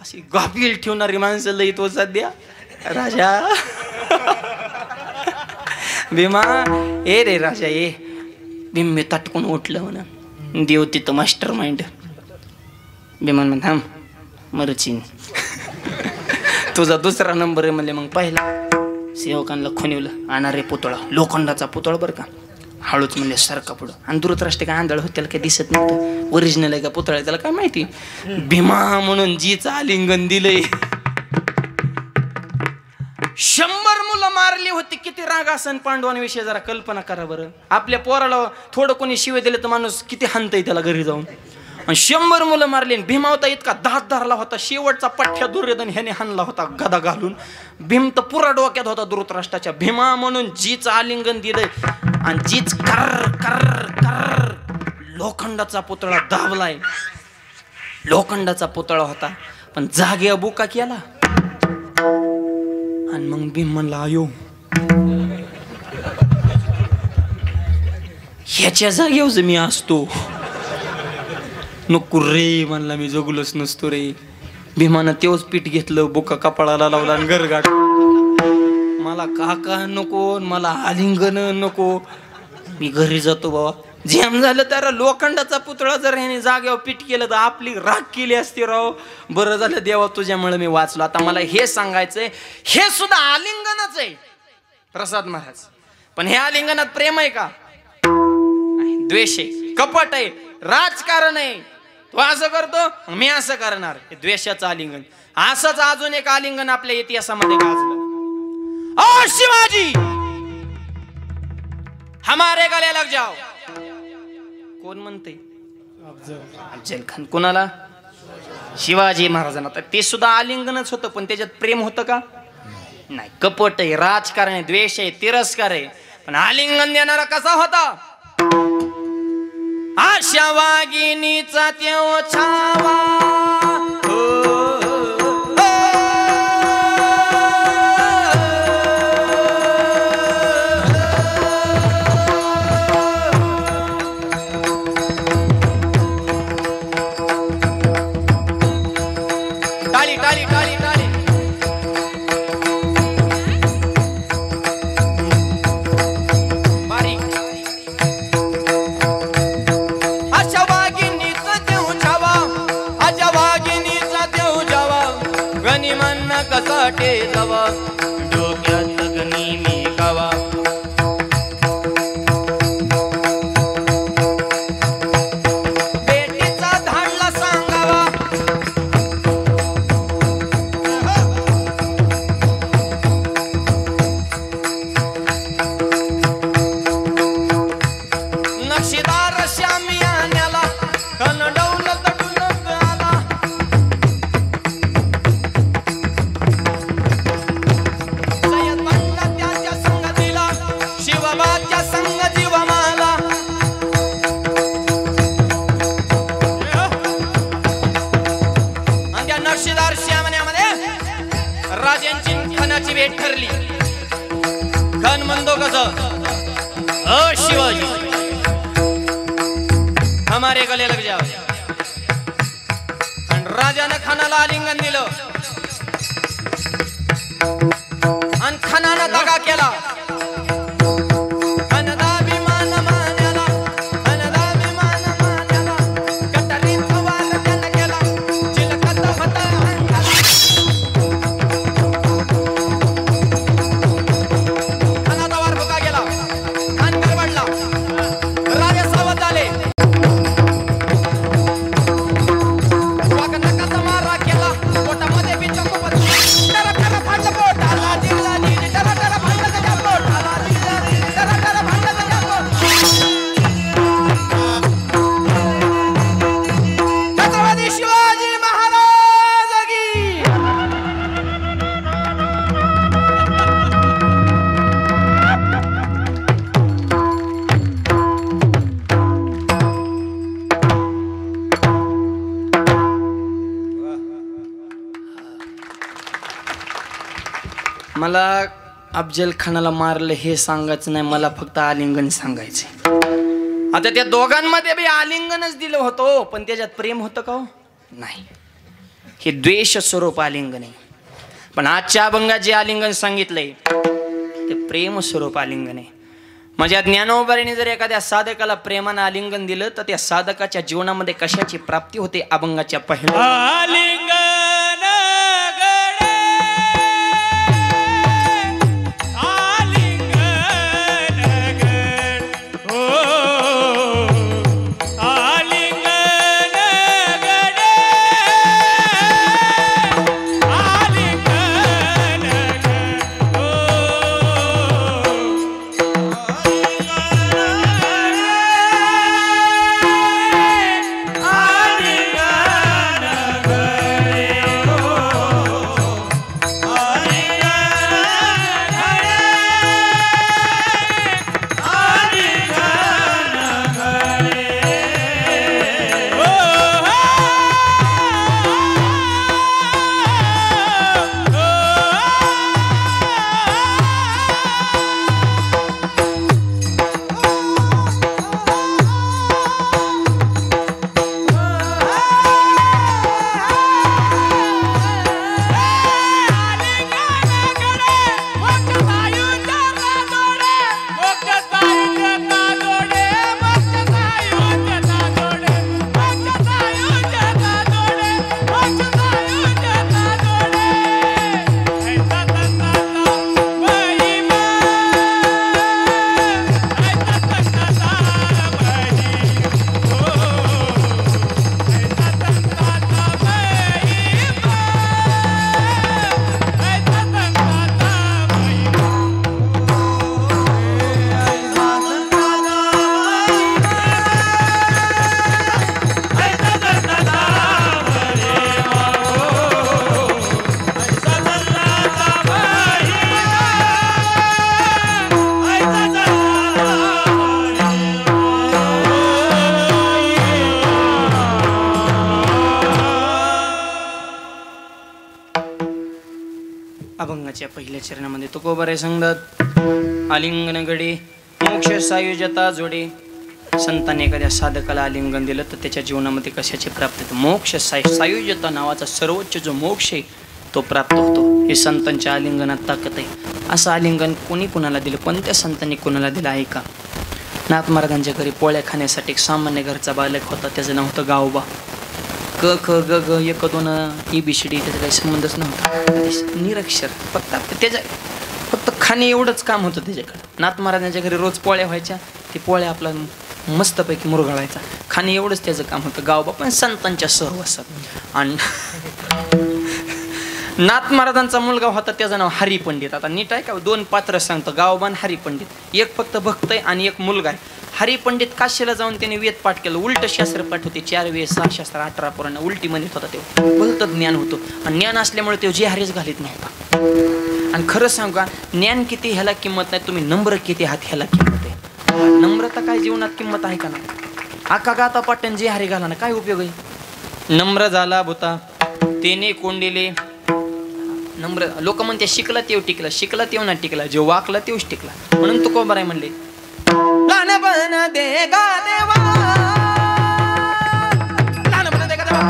अशी गाफील ठेवणारी माणसं लई तो सध्या राजा. भीमा ए रे राजा ए. भीम मी तटकून उठलं म्हणा. देव तिथं मास्टर माइंड. भीमान म्हण थांब मरचिन. तुझा दुसरा नंबर आहे म्हणले. मग पहिला सेवकांना खुनिवलं. आणणारे पुतळा लोखंडाचा पुतळा बरं का. हळूच म्हणले सारखा पुढं. आणि धृतराष्ट्र काय आंधळ होत, त्याला काही दिसत नव्हतं ओरिजिनल आहे का पुतळा, त्याला काय माहिती. भीमा म्हणून जीचं आलिंगन दिलंय. 100 मुलं मारली होती. किती राग असन पांडवांविषयी जरा कल्पना करा बरं. आपल्या पोराला थोडं कोणी शिवे दिलं तर माणूस किती हाणतंय त्याला घरी जाऊन. आणि 100 मुलं मारली. भीमा होता इतका दात धरला होता. शेवटचा पठ्ठ्या दुर्योधन ह्याने हाणला होता गदा घालून. भीम तर पुरा डोक्यात होता धृतराष्ट्राच्या. भीमा म्हणून जीच आलिंगन दिलंय. आणि जीच कर कर कर लोखंडाचा पुतळा दाबलाय. लोखंडाचा पुतळा होता पण जागे बुका केला. आणि मग भीम म्हणला आयो ह्याच्या जागेवर मी असतो. नको रे म्हणला, मी जगलोच नसतो रे. भीमानं तेवच पीठ घेतलं, बुका कपाळाला लावला आणि गरगाट. मला काका नको, मला आलिंगन नको, मी घरी जातो बाबा. जेम झालं तर लोखंडाचा पुतळा जर ह्याने जागेवर पीठ केलं तर आपली राख केली असती राव. बरं झालं देवा तुझ्यामुळे मी वाचलो. आता मला हे सांगायचंय, हे सुद्धा आलिंगनच आहे प्रसाद महाराज. पण हे आलिंगनात प्रेम आहे का? द्वेष आहे, कपट आहे, राजकारण आहे. तो असं करतो मी असं करणार, हे द्वेषाचं आलिंगन. असंच अजून एक आलिंगन आपल्या इतिहासामध्ये गाजलं. ओ शिवाजी हमारे गले लग जाओ. कोण म्हणते? अफजल खान. कोणाला? शिवाजी महाराजांना. तर ते सुद्धा आलिंगनच होतं पण त्याच्यात प्रेम होतं का? नाही. कपट आहे, राजकारण आहे, द्वेष आहे, तिरस्कार आहे. पण आलिंगन देणारा कसा होता? आशा वागिनीचा त्यो छावा. टाळी टाळी टाळी टाळी. बारीक. आशा वागिनीचा देव छावा, आशा वागिनी म्हणतो कसं, शिवाजी हमारे गले लग जाओ. आणि राजानं खानाला आलिंगन दिलं आणि खानानं दगा केला. मला अफजल खानाला मारलं हे सांगायचं नाही, मला फक्त आलिंगन सांगायचे. आता त्या दोघांमध्ये बी आलिंगनच दिलं होतं, पण त्याच्यात प्रेम होतं का? नाही, हे द्वेष स्वरूप आलिंगन आहे. पण आजच्या अभंगात जे आलिंगन सांगितलंय ते प्रेम स्वरूप आलिंगन आहे. माझ्या ज्ञानोबारीने जर एखाद्या साधकाला प्रेमानं आलिंगन दिलं तर त्या साधकाच्या जीवनामध्ये कशाची प्राप्ती होते अभंगाच्या पहिल्या आलिंगन अभंगाच्या पहिल्या चरणामध्ये तुकोबारे सांगतात आलिंगन गडे मोक्ष सायुजता जोडे. संतांनी एखाद्या साधकाला आलिंगन दिलं तर त्याच्या जीवनामध्ये कशाची प्राप्ती होते? मोक्ष सायुजता नावाचा सर्वोच्च जो मोक्ष आहे तो प्राप्त होतो. हे संतांच्या आलिंगनात ताकद आहे. असं आलिंगन कोणी कुणाला दिलं, कोणत्या संतांनी कुणाला दिलं आहे का? नाथ महाराजांच्या घरी पोळ्या खाण्यासाठी एक सामान्य घरचा बालक होता, त्याचं नाव होतं गावबा. क ख ग ग एक दोन ABCD त्याचा काही संबंधच नव्हता, निरक्षर. फक्त खाणे एवढंच काम होतं त्याच्याकडं. नाथ महाराजांच्या घरी रोज पोळ्या व्हायच्या, ते पोळ्या आपला मस्तपैकी मुरगाळायचा, खाणे एवढंच त्याचं काम होतं. गावबा पण संतांच्या सहवासात. आणि नाथ महाराजांचा मुलगा होता, त्याचं नाव हरी पंडित. आता नीट आहे का, दोन पात्र सांगतो, गावबा आणि हरी पंडित. एक फक्त भक्त आहे आणि एक मुलगा आहे. हरी पंडित काशीला जाऊन त्याने वेद पाठ केलं, उलट शास्त्र पाठ होते, 4 वेद 6 शास्त्र 18 पुराण उलटी म्हणत होता. ते भलतं ज्ञान होतं आणि ज्ञान असल्यामुळे ते जे हरीच घालीत नव्हता. आणि खरं सांगू का, ज्ञान किती ह्याला किंमत नाही, तुम्ही नम्र किती आहात ह्याला किंमत आहे. नम्रता काय जीवनात किंमत आहे का ना? आका गाता पाटण जे हरी घाला ना काय उपयोग आहे? नम्र झाला भूता तेने कोंडिले नम्र. लोक म्हणते शिकला तेव टिकला, शिकला तेव ना टिकला, जो वाकला तेवच टिकला. म्हणून तुकोबाराय म्हणले लहानपण दे गा देवा, लहानपण दे गा देवा,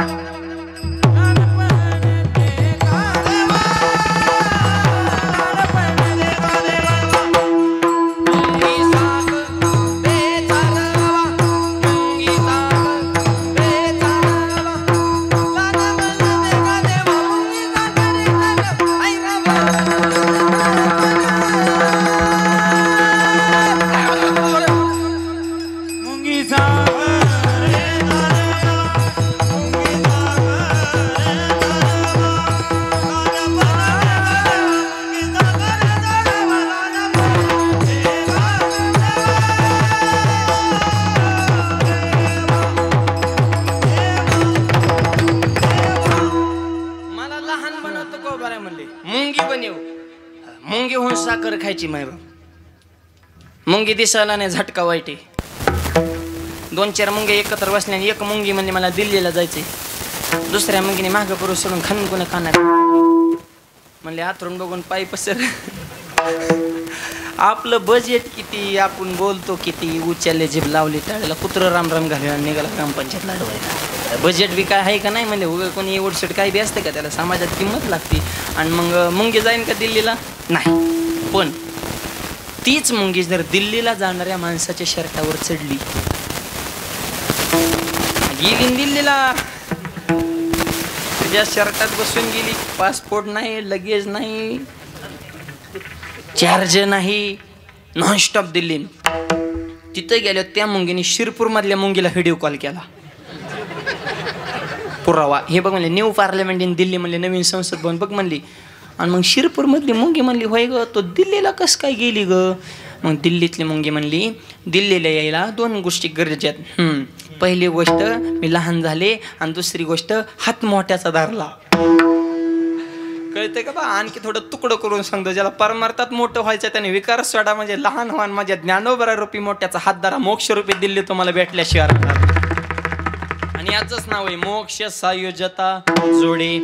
मुंगी होऊन साखर खायची माय बाप. मुंगी दिसायला नाही झटका वाईट आहे. 2-4 मुंगे एकत्र बसल्याने एक मुंगी म्हणजे मला दिल्लीला जायचंय, दुसऱ्या मुंगीने मागं पुरुष सोडून खणकुन खाणार म्हणले आतरून बघून पायी पसर. आपलं बजेट किती, आपण बोलतो किती, उच्चाले जीभ लावली टाळायला, कुत्र राम राम घालून निघाला ग्रामपंचायत लढवायला. बजेट बी काय आहे का नाही म्हणजे उगा कोणी एवढसट काही बी असते का, त्याला समाजात किंमत लागते. आणि मग मुंगी जाईन का दिल्लीला? नाही. पण तीच मुंगी जर दिल्लीला जाणाऱ्या माणसाच्या शर्टावर चढली, गेली दिल्लीला, तुझ्या शर्टात बसून गेली, पासपोर्ट नाही, लगेज नाही, चार्ज नाही, नॉनस्टॉप दिल्ली. तिथं गेलो त्या मुंगीने शिरपूर मधल्या मुंगीला व्हिडिओ कॉल केला. पुरावा हे बघ म्हणले, न्यू पार्लमेंट इन दिल्ली म्हणले, नवीन संसद भवन बघ म्हणली. आणि मग शिरपूर मधली मुंगी म्हणली होय ग, तो दिल्लीला कस काय गेली ग? मग दिल्लीतली मुंगी म्हणली दिल्लीला यायला 2 गोष्टी गरजेत. पहिली गोष्ट मी लहान झाले, आणि दुसरी गोष्ट हात मोठ्याचा धरला. कळतंय का बा? आणखी थोडं तुकडं करून सांगतो, ज्याला परमार्थात मोठं व्हायचं त्याने विकार सोडा, म्हणजे लहान व्हान माझ्या ज्ञानोबरा रूपी मोठ्याचा हात धरा, मोक्ष रूपी दिल्ली तुम्हाला भेटल्याशिवाय. आणि याचंच नाव आहे मोक्ष सायुजता जोडे.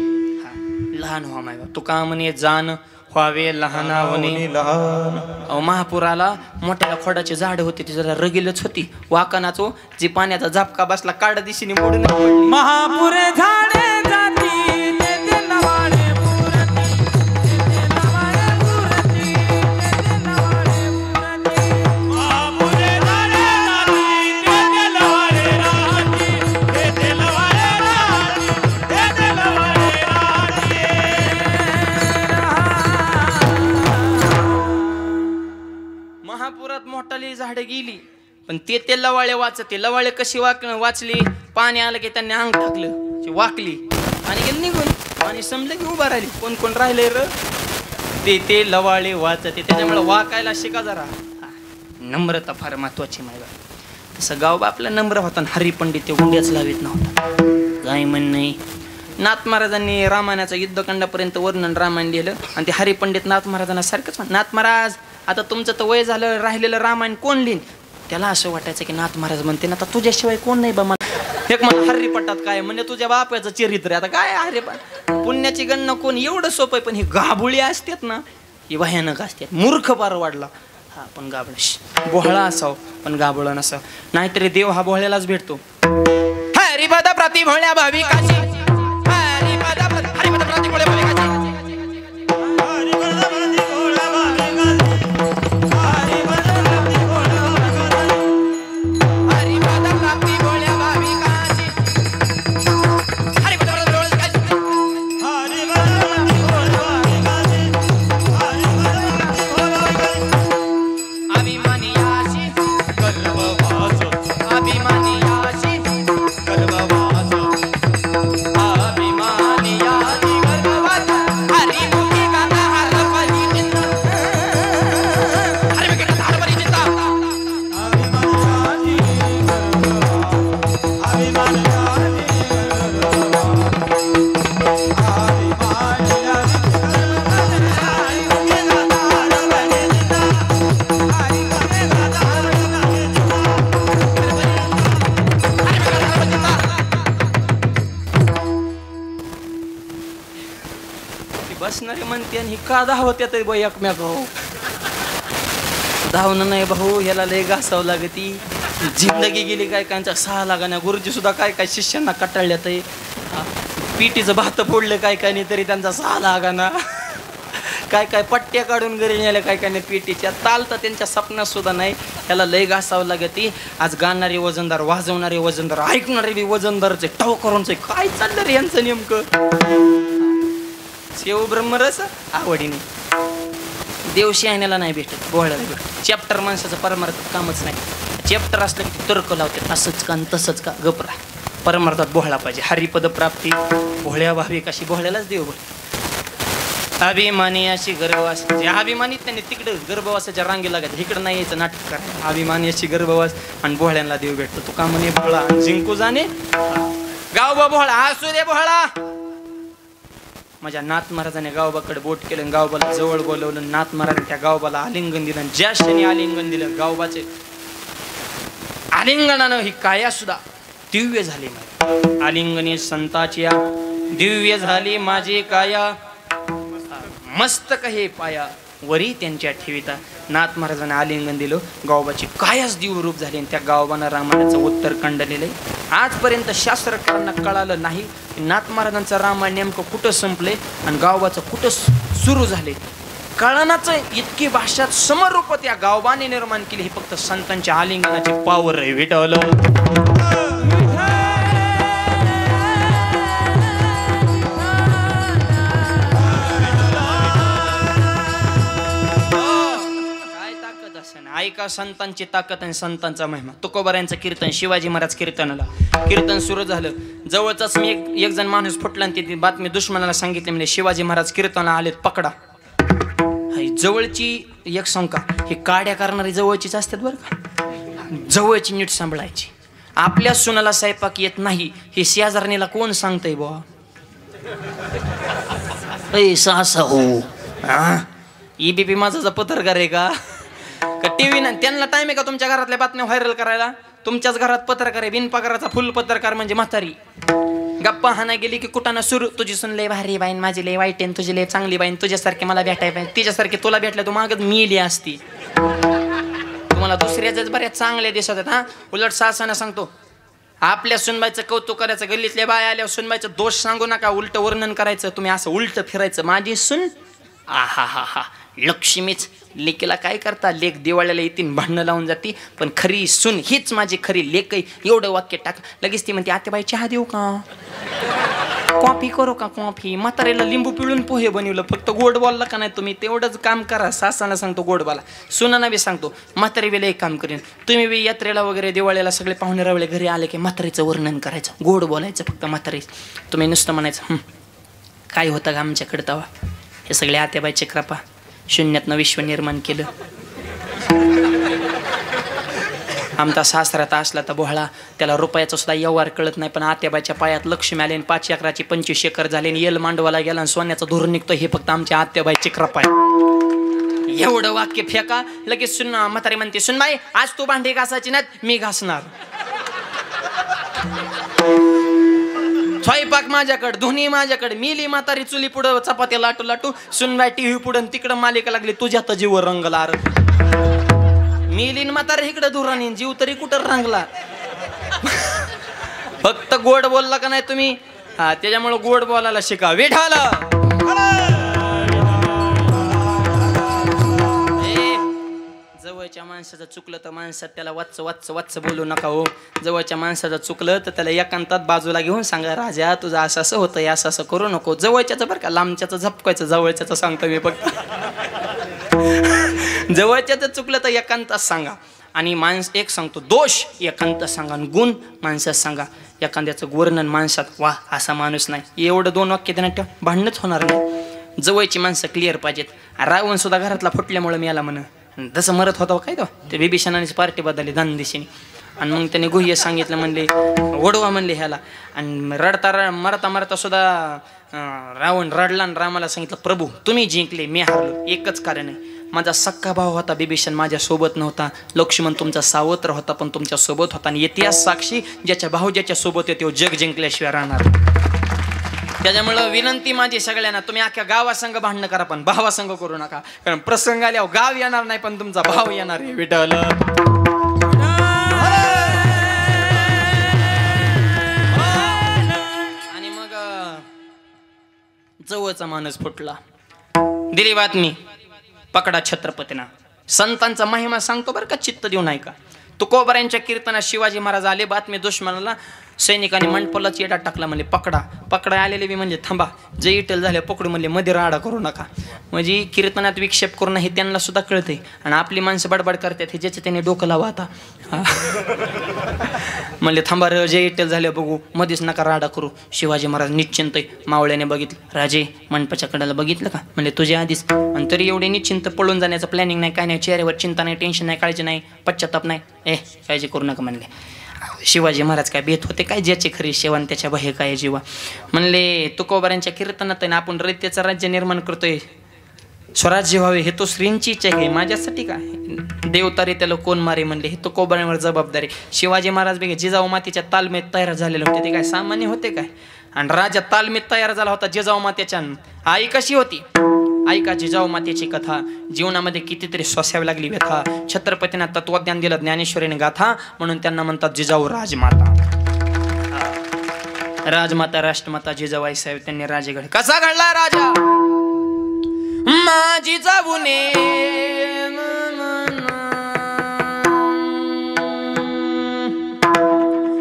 लहान व्हा माय तुका म्हणे जाण व्हावे लहानावणे. महापुराला मोठ्या खोडाची झाड होती, ती जरा रगीलच होती, वाकनाचो जी पाण्याचा झपका बसला काढ दिशेने मोडून पडली. महापुरे झाडे जाती मोठाली झाडं गेली, पण ते लवाळे वाचते. लवाळे कशी वाचली? पाणी आलं की त्यांनी अंग टाकलं, वाकली आणि गेली निघून. आणि समजलं की उभा राहिली. कोण कोण राहिले र? ते लवाळे वाचते. त्याच्यामुळे वाकायला शिका जरा. नम्रता फार महत्वाची माहिती. तसं गाव आपला नम्र होता, हरी पंडित ते हुंड्याच लावित नव्हता. काय म्हण नाही. नाथ महाराजांनी रामायणाचं युद्धकांडापर्यंत वर्णन रामायण लिहिलं, आणि ते हरी पंडित नाथ महाराजांना सारखंच म्हण, नाथ महाराज आता तुमचं तर वय झालं, राहिलेलं रामायण कोण लिहिन? त्याला असं वाटायचं की नाथ महाराज म्हणते ना, आता तुझ्याशिवाय कोण नाही बा. मला एक म्हण हरी पट्टात काय म्हणजे तुझ्या बापाचं चरित्र. आता काय अरे पुण्याची गणना कोण एवढं सोपं आहे, पण ही गाभुळी असतात ना, ही भयानक असतात. मूर्ख पार वाढला हा, पण गाबळ बोहळा असाव पण गाबळ नसाव. नाहीतरी देव हा बोहळ्यालाच भेटतो. हरिपद प्रति भोळ्या भाविकाची, हरिपद प्रति भोळ्या भाविकाची. दिसणारे म्हणते आणि ही का धावत येत बाई एकम्या भाऊ धावणं नाही भाऊ, ह्याला लय घासावं लागती. जिंदगी गेली काय कायच्या 6 लागाण्या. गुरुजी सुद्धा काय काय शिष्यांना कटाळल्यात. पिटीचं भात फोडलं काय काय नाही तरी त्यांचा 6 लागाना. काय काय पट्ट्या काढून घरी नेल्या काय काय नाही पिटीच्या. ताल तर त्यांच्या सपनात सुद्धा नाही. त्याला लय घासावं लागती. आज गाणारे वजनदार, वाजवणारे वजनदार, ऐकणारे बी वजनदारचे, टव करूनचे. काय चाललं रे यांचं नेमकं? शेव ब्रह्मरस आवडीने देवशी आणण्याला नाही भेटत, बोळायला भेटत. चॅप्टर माणसाचं परमार्थात कामच नाही. चॅप्टर असलं की तर्क लावते, असंच का तसंच का, गपरा. परमार्थात बोहळा पाहिजे. हरिपद प्राप्ती भोळ्या भावी कशी, भोळ्यालाच देव बोल. अभिमानी अशी गर्भवास, अभिमानीत त्यांनी तिकडे गर्भवासाच्या रांगी लागत, इकडं नाही यायचं नाटक करा. अभिमानी अशी गर्भवास आणि भोळ्यांना देव भेटतो. तू का म्हणे भोळा जिंकू जाणे गावबा भोळा असू दे भोळा. माझ्या नाथ महाराजाने गावबाकडे बोट केलं, गावबाला जवळ बोलवलं. नाथ महाराजांनी त्या गावबाला आलिंगन दिलं. ज्या क्षणी आलिंगन दिलं गावबाचे आलिंगनानं ही काया सुद्धा दिव्य झाली. आलिंगने संताची दिव्य झाली माझी काया, मस्तक हे पाया वरी त्यांच्या ठेविता. नाथ महाराजांना आलिंगन दिलं, गावबाची कायाच दिव्यरूप झाली. आणि त्या गावबानं रामायणाचं उत्तर खंडलेलं आहे. आजपर्यंत शास्त्रकारांना कळालं नाही नाथ महाराजांचं रामायण नेमकं कुठं संपले आणि गावबाचं कुठं सुरू झाले. कळणाचं इतकी भाषात समरूप त्या गावबाने निर्माण केली. हे फक्त संतांच्या आलिंगनाची पावर आहे. विठ्ठल ऐका संतांची ताकद आणि संतांचा महिमा. तुकोबारायांचं कीर्तन, शिवाजी महाराज कीर्तनाला कीर्तन सुरू झालं. जवळचाच मी एक जण माणूस फुटला आणि ती बातमी दुश्मनाला सांगितली. म्हणजे शिवाजी महाराज कीर्तनाला आलेत, पकडा. जवळची एक शंका, हे काड्या करणारी जवळचीच असतात बरं का. जवळची नीट सांभाळायची. आपल्या सुनाला स्वयंपाक येत नाही हे शेजारणीला कोण सांगतंय बुवा? सासा हो ईबीपी माझा पत्रकार आहे का टीव्ही नाही? त्यांना टाइम आहे का तुमच्या घरातल्या बातम्या व्हायरल करायला? तुमच्याच घरात पत्रकार आहे, बिनपगाराचा फुल पत्रकार म्हणजे म्हातारी. गप्पा हाना गेली की कुठाना सुरू, तुझी सुन लय भारी बाईन, माझी लय वाईट आहे, तुझी लय चांगली बाईन, तुझ्यासारखे मला भेटाय पाहिजे, तिच्यासारखे तुला भेटल्या तू मागत मिली असती. तुम्हाला दुसऱ्याच बऱ्याच चांगल्या दिसत आहेत. हा उलट सासाना सांगतो, आपल्या सुनबाईचं कौतुक करायचं, गल्लीतल्या बाय आल्यावर सुनबाईचं दोष सांगू नका, उलट वर्णन करायचं. तुम्ही असं उलट फिरायचं, माझी सुन आहा हा हा लक्ष्मीच. लेकीला काय करता, लेक दिवाळीला येतील भांडणं लावून जाती, पण खरी सुन हीच माझी खरी लेक आहे. एवढं वाक्य टाक, लगेच ती म्हणते आतेबाई चहा देऊ का, कॉफी करू का, कॉफी. म्हातारेला लिंबू पिळून पोहे बनवलं, फक्त गोड बोलला का नाही तुम्ही, तेवढंच काम करा. सासाला सांगतो गोड बोला, सुनांना बी सांगतो म्हातारी वेळेला एक काम करेन. तुम्ही बी यात्रेला वगैरे दिवाळीला सगळे पाहुणे रावळे घरी आले की म्हातारीचं वर्णन करायचं, गोड बोलायचं फक्त म्हातारी. तुम्ही नुसतं म्हणायचं काय होतं का आमच्याकडे तवा. हे सगळे आत्याबाईची कृपा, शून्यातनं विश्व निर्माण केलं. आमचा सासरात असला तर बोहळा, त्याला रुपयाचा सुद्धा व्यवहार कळत नाही, पण आत्याबाईच्या पायात लक्ष्मी आले, 5 एकराची 25 एकर झाले, येल मांडवाला गेला आणि सोन्याचं धोरण निघतं. हे फक्त आमच्या आत्याबाईची कृपा आहे. एवढं वाक्य फेका, लगेच सुन म्हातारी म्हणते सुनबाई आज तू भांडी घासायची नाहीत, मी घासणार. स्वयंपाक माझ्याकडे, धुनी माझ्याकडे. मिली म्हातारी चुली पुढं चपात्या लाटू लाटू, सुनबाई टीव्ही पुढं, तिकडं मालिका लागली तुझ्या तर जीव रंगला. मिलीन म्हातारी इकडं धुरानी, जीव तरी कुठं रंगला. फक्त गोड बोलला का नाही तुम्ही, हा त्याच्यामुळे गोड बोलायला शिका. विठाला जवळच्या माणसाचं चुकलं तर माणसात त्याला वाच वाच वाच बोलू नका हो. जवळच्या माणसाचं चुकलं तर त्याला एकांतात बाजूला घेऊन सांगा, राजा तुझं असं असं होतं, असं असं करू नको. जवळच्याचं बरं का, लांबच्याचं झपकायचं, जवळच्याचं सांगतो मी फक्त. जवळच्याचं चुकलं तर एकांतात सांगा. आणि माणस एक सांगतो, दोष एकांतात सांगा आणि गुण माणसात सांगा. एखाद्याचं वर्णन माणसात, वा असा माणूस नाही, एवढं 2 वाक्य देण्यात ठेवा, भांडणच होणार नाही. जवळची माणसं क्लिअर पाहिजेत. रावण सुद्धा घरातला फुटल्यामुळे मी याला म्हण तसं मरत होता काय तो, ते बिभीषणाची पार्टी बदलली दानदिशीने. आणि मग त्याने गुह्य सांगितलं, म्हणले ओढवा म्हणले ह्याला. आणि रडता मरता मरता सुद्धा रावण रडला आणि रामाला सांगितलं, प्रभू तुम्ही जिंकले, मी हारलो. एकच कारण आहे, माझा सक्का भाव होता बिभीषण, माझ्यासोबत नव्हता. लक्ष्मण तुमचा सावत्र होता पण तुमच्या सोबत होता. आणि इतिहास साक्षी, ज्याच्या भाऊ ज्याच्या सोबत येतो जग जिंकल्याशिवाय राहणार. त्याच्यामुळं विनंती माझी सगळ्यांना, तुम्ही अख्ख्या गावासंग भांडणं करा पण भावासंग करू नका, कारण प्रसंग आल्यावर गाव येणार नाही पण तुमचा भाव येणार आहे. विठ्ठल आणि मग जवळचा माणूस फुटला. दिली बातमी, पकडा छत्रपतींना. संतांचा महिमा सांगतो बरं का, चित्त देऊ नाही का. तुकोबारांच्या कीर्तनात शिवाजी महाराज आले, बातमी दुश्मनाला, सैनिकांनी मंडपलाच येडा टाकला, म्हणले पकडा. पकडा आलेले बी म्हणजे थांबा, जे इटल झाले पकडू, म्हणले मध्ये राडा करू नका. म्हणजे कीर्तनात विक्षेप करून हे त्यांना सुद्धा कळते. आणि आपली माणसं बडबड करतात, हे ज्याचं त्याने डोकं लावा आता. म्हणले थांबा र, जे इटल झाले बघू, मध्येच नका राडा करू. शिवाजी महाराज निश्चिंत मावळ्याने बघितलं, राजे मंडपाच्या कडाला बघितलं का, म्हणले तुझ्या आधीच. आणि तरी एवढे निश्चिंत पळून जाण्याचं प्लॅनिंग नाही, काय नाही, चेहऱ्यावर चिंता नाही, टेन्शन नाही, काळजी नाही, पश्चाताप नाही. काळजी करू नका म्हणले. शिवाजी महाराज काय भेट होते काय, ज्याची खरी सेवा त्याच्या बाह्य काय जीवा. म्हणले तुकोबारांच्या कीर्तनात आहे आपण रयतेचं राज्य निर्माण करतोय, स्वराज्य व्हावे हे तो श्रींची इच्छा आहे, माझ्यासाठी काय देवतारे त्याला कोण मारे. म्हणले हे तुकोबारांवर जबाबदारी. शिवाजी महाराज बघे जिजाऊ मातेच्या तालमेत तयार झालेले होते, ते काय सामान्य होते काय. आणि राजा तालमीत तयार झाला होता जिजाऊ मातेच्या. आई कशी होती, ऐका जिजाऊ मातेची कथा. जीवनामध्ये कितीतरी सोसावी लागली व्यथा, छत्रपतींना तत्वज्ञान दिलं ज्ञानेश्वरीने गाथा, म्हणून त्यांना म्हणतात जिजाऊ राजमाता. राजमाता राष्ट्रमाता जिजाऊ आई साहेब, त्यांनी राजे घडले. कसा घडला राजा, माझी जाऊने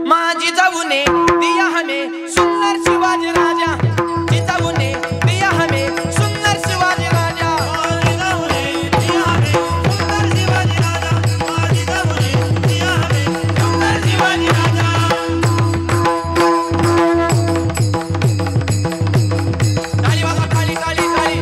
माझी जाऊने दिया हमें सुंदर शिवाजी राजा, जिजाऊने दिया हमें सुंदर शिवाजी राजा, दिया हमें सुंदर शिवाजी राजा, जिजाऊने दिया हमें सुंदर शिवाजी राजा. ताली वाजवा, ताली ताली ताली.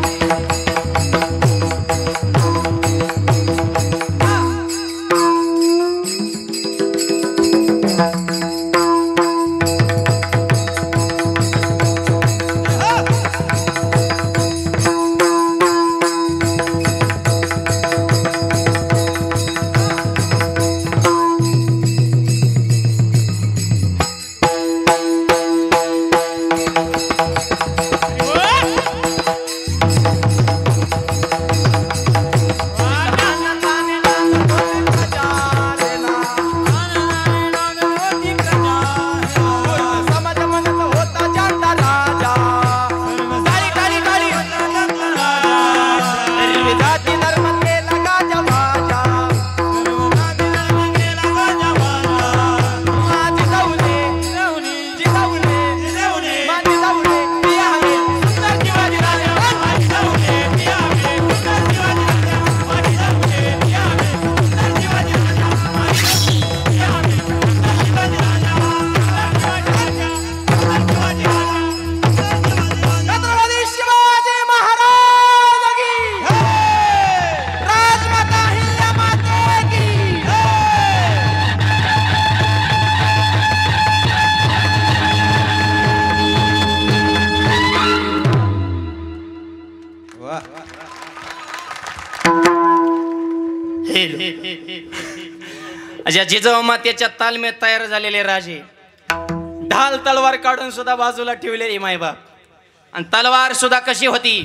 अशा जिजाऊ मातेच्या तालमेत तयार झालेले राजे, ढाल तलवार काढून सुद्धा बाजूला ठेवलेली मायबाप. आणि तलवार सुद्धा कशी होती,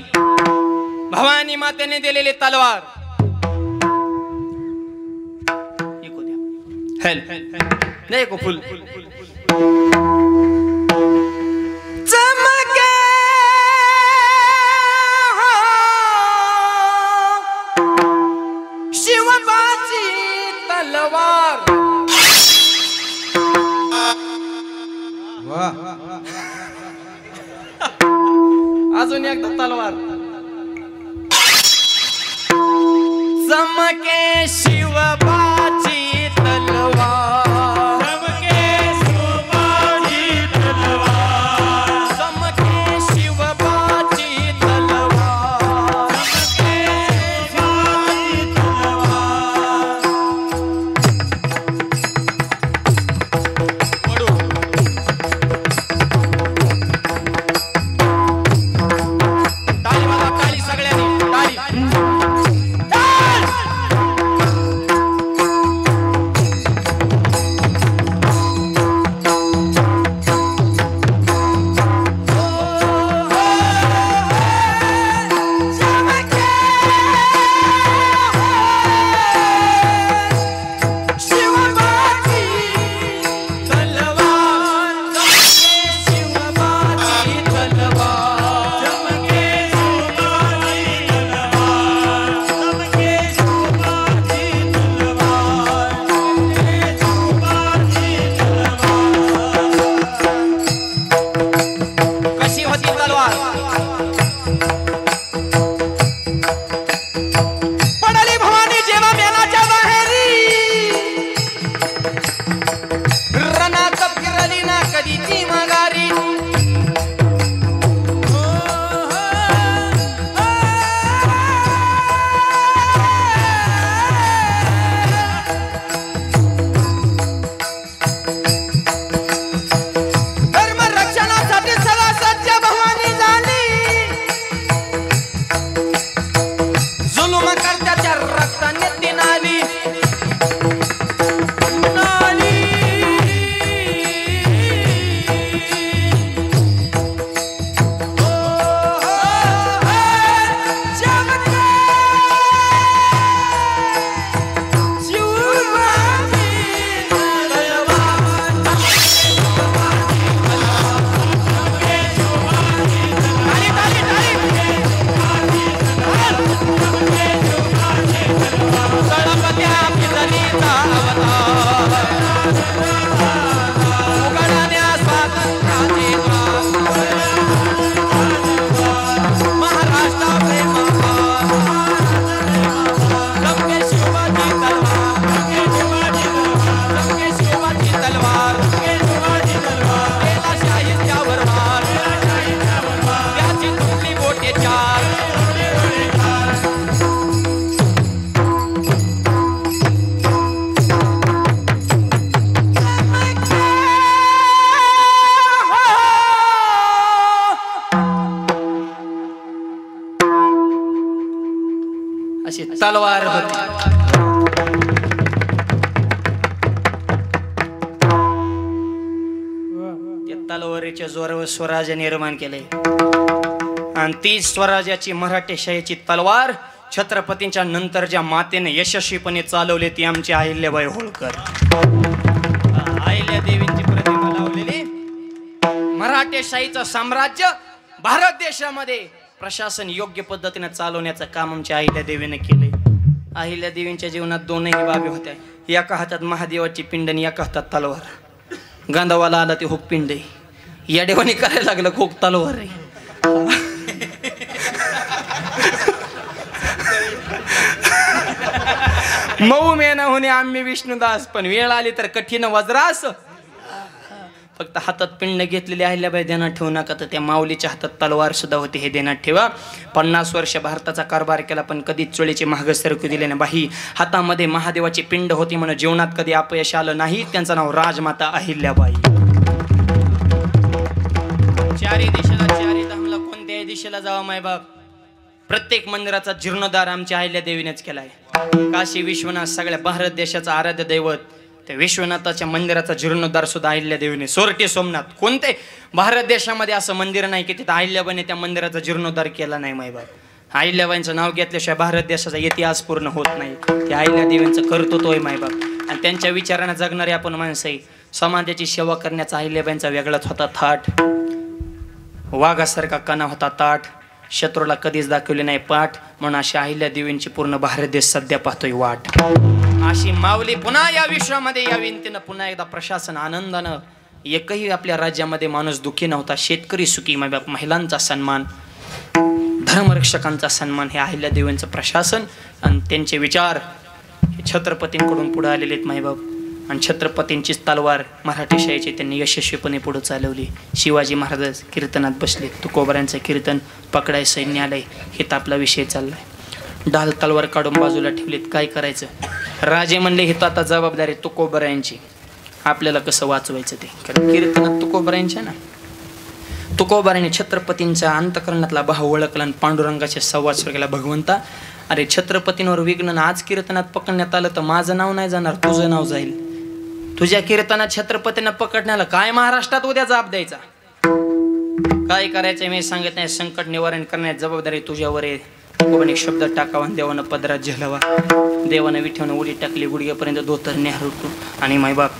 भवानी मातेने दिलेली तलवार. देखो फुल चमके शिवबाची तलवार. अजून एकदा तलवार. चमके शिवबाची तलवार, चमके शिवबाची तलवार, चमके शिवबाची तलवार, चमके शिवबाची तलवार. टाळी वाजवा, टाळी सगळ्यांनी टाळी. अशी तलवार होती. त्या तलवारीच्या जोरावर स्वराज्य निर्माण केले आणि ती स्वराज्याची मराठेशाहीची तलवार छत्रपतींच्या नंतर ज्या मातेने यशस्वीपणे चालवली ती आमची अहिल्याबाई होळकर. अहिल्या देवींची प्रतिमा लावलेली मराठेशाहीचं साम्राज्य भारत देशामध्ये प्रशासन योग्य पद्धतीने चालवण्याचं काम आमच्या अहिल्या देवीने केले. अहिल्या देवींच्या जीवनात दोनही बाबी होत्या. एका हातात महादेवाची पिंड आणि एका हातात तलवार. गांधावाला आला ते हुक पिंड आहे, या देवाने करायला लागलं हुक तलवार आहे. मऊ मेना होणे आम्ही विष्णुदास, पण वेळ आली तर कठीण वज्रास. फक्त हातात पिंड घेतलेली अहिल्याबाई ध्यानात ठेवू नका, तर त्या माऊलीच्या हातात तलवार सुद्धा होती हे ध्यानात ठेवा. 50 वर्ष भारताचा कारभार केला पण कधीच चोळीची महाग सरकू दिले नाही. बाही हातामध्ये महादेवाची पिंड होती म्हणून जीवनात कधी अपयश आलं नाही. त्यांचं नाव राजमाता अहिल्याबाई. चारी दिशेला चारी धामला कोणत्याही दिशेला जावा मायबाप, प्रत्येक मंदिराचा जीर्णोद्धार आमच्या अहिल्या देवीनेच केलाय. काशी विश्वनाथ सगळ्या भारत देशाचा आराध्य दैवत, त्या विश्वनाथाच्या मंदिराचा जीर्णोद्धार सुद्धा अहिल्या देवीने. सोरटी सोमनाथ कोणते भारत देशामध्ये असं मंदिर नाही की तिथं अहिल्याबाईने त्या मंदिराचा जीर्णोद्धार केला नाही मायबाप. अहिल्याबाईंचं नाव घेतल्याशिवाय भारत देशाचा इतिहास पूर्ण होत नाही. त्या अहिल्या देवींचं कर्तृत्व आहे मायबाप. आणि त्यांच्या विचारांना जगणारे आपण माणसं आहे. समाजाची सेवा करण्याचा अहिल्याबाईंचा वेगळाच होता थाट. वाघासारखा कणा होता ताट, शत्रूला कधीच दाखवले नाही पाठ. म्हणून अशा अहिल्या देवींची पूर्ण भारत देश सध्या पाहतोय वाट. अशी माऊली पुन्हा या विश्वामध्ये यावी, तिनं पुन्हा एकदा प्रशासन आनंदानं. एकही आपल्या राज्यामध्ये माणूस दुःखी नव्हता. शेतकरी सुखी मायबाप, महिलांचा सन्मान, धर्मरक्षकांचा सन्मान, हे अहिल्या देवींचं प्रशासन आणि त्यांचे विचार हे छत्रपतींकडून पुढे आलेले आहेत मायबाप. आणि छत्रपतींचीच तलवार मराठेशाहीची त्यांनी यशस्वीपणे पुढे चालवली. शिवाजी महाराज कीर्तनात बसले, तुकोबारांचं कीर्तन पकडाय सैन्य आलंय, हे तर आपला विषय चाललाय. ढाल तलवार काढून बाजूला ठेवलीत, काय करायचं. राजे म्हणले हे तर आता जबाबदारी तुकोबारायांची, आपल्याला कसं वाचवायचं ते. कारण कीर्तनात तुकोबारायांच्या ना, तुकोबाराने छत्रपतींचा अंतकरणातला भाव ओळखला आणि पांडुरंगाच्या संवाद सुरू केला. भगवंता, अरे छत्रपतींवर विघ्न आज कीर्तनात पकडण्यात आलं तर माझं नाव नाही जाणार, तुझं नाव जाईल. तुझ्या कीर्तनात छत्रपतींना पकडण्याला काय महाराष्ट्रात उद्या जाब द्यायचा, काय करायचं मी सांगत नाही. संकट निवारण करण्याची जबाबदारी तुझ्यावर आहे. कोणी शब्द टाकावा, देवानं पदरात झेलावा. देवानं विठ्यानं उडी टाकली, गुडघ्यापर्यंत धोतर न्याहारून. आणि मायबाप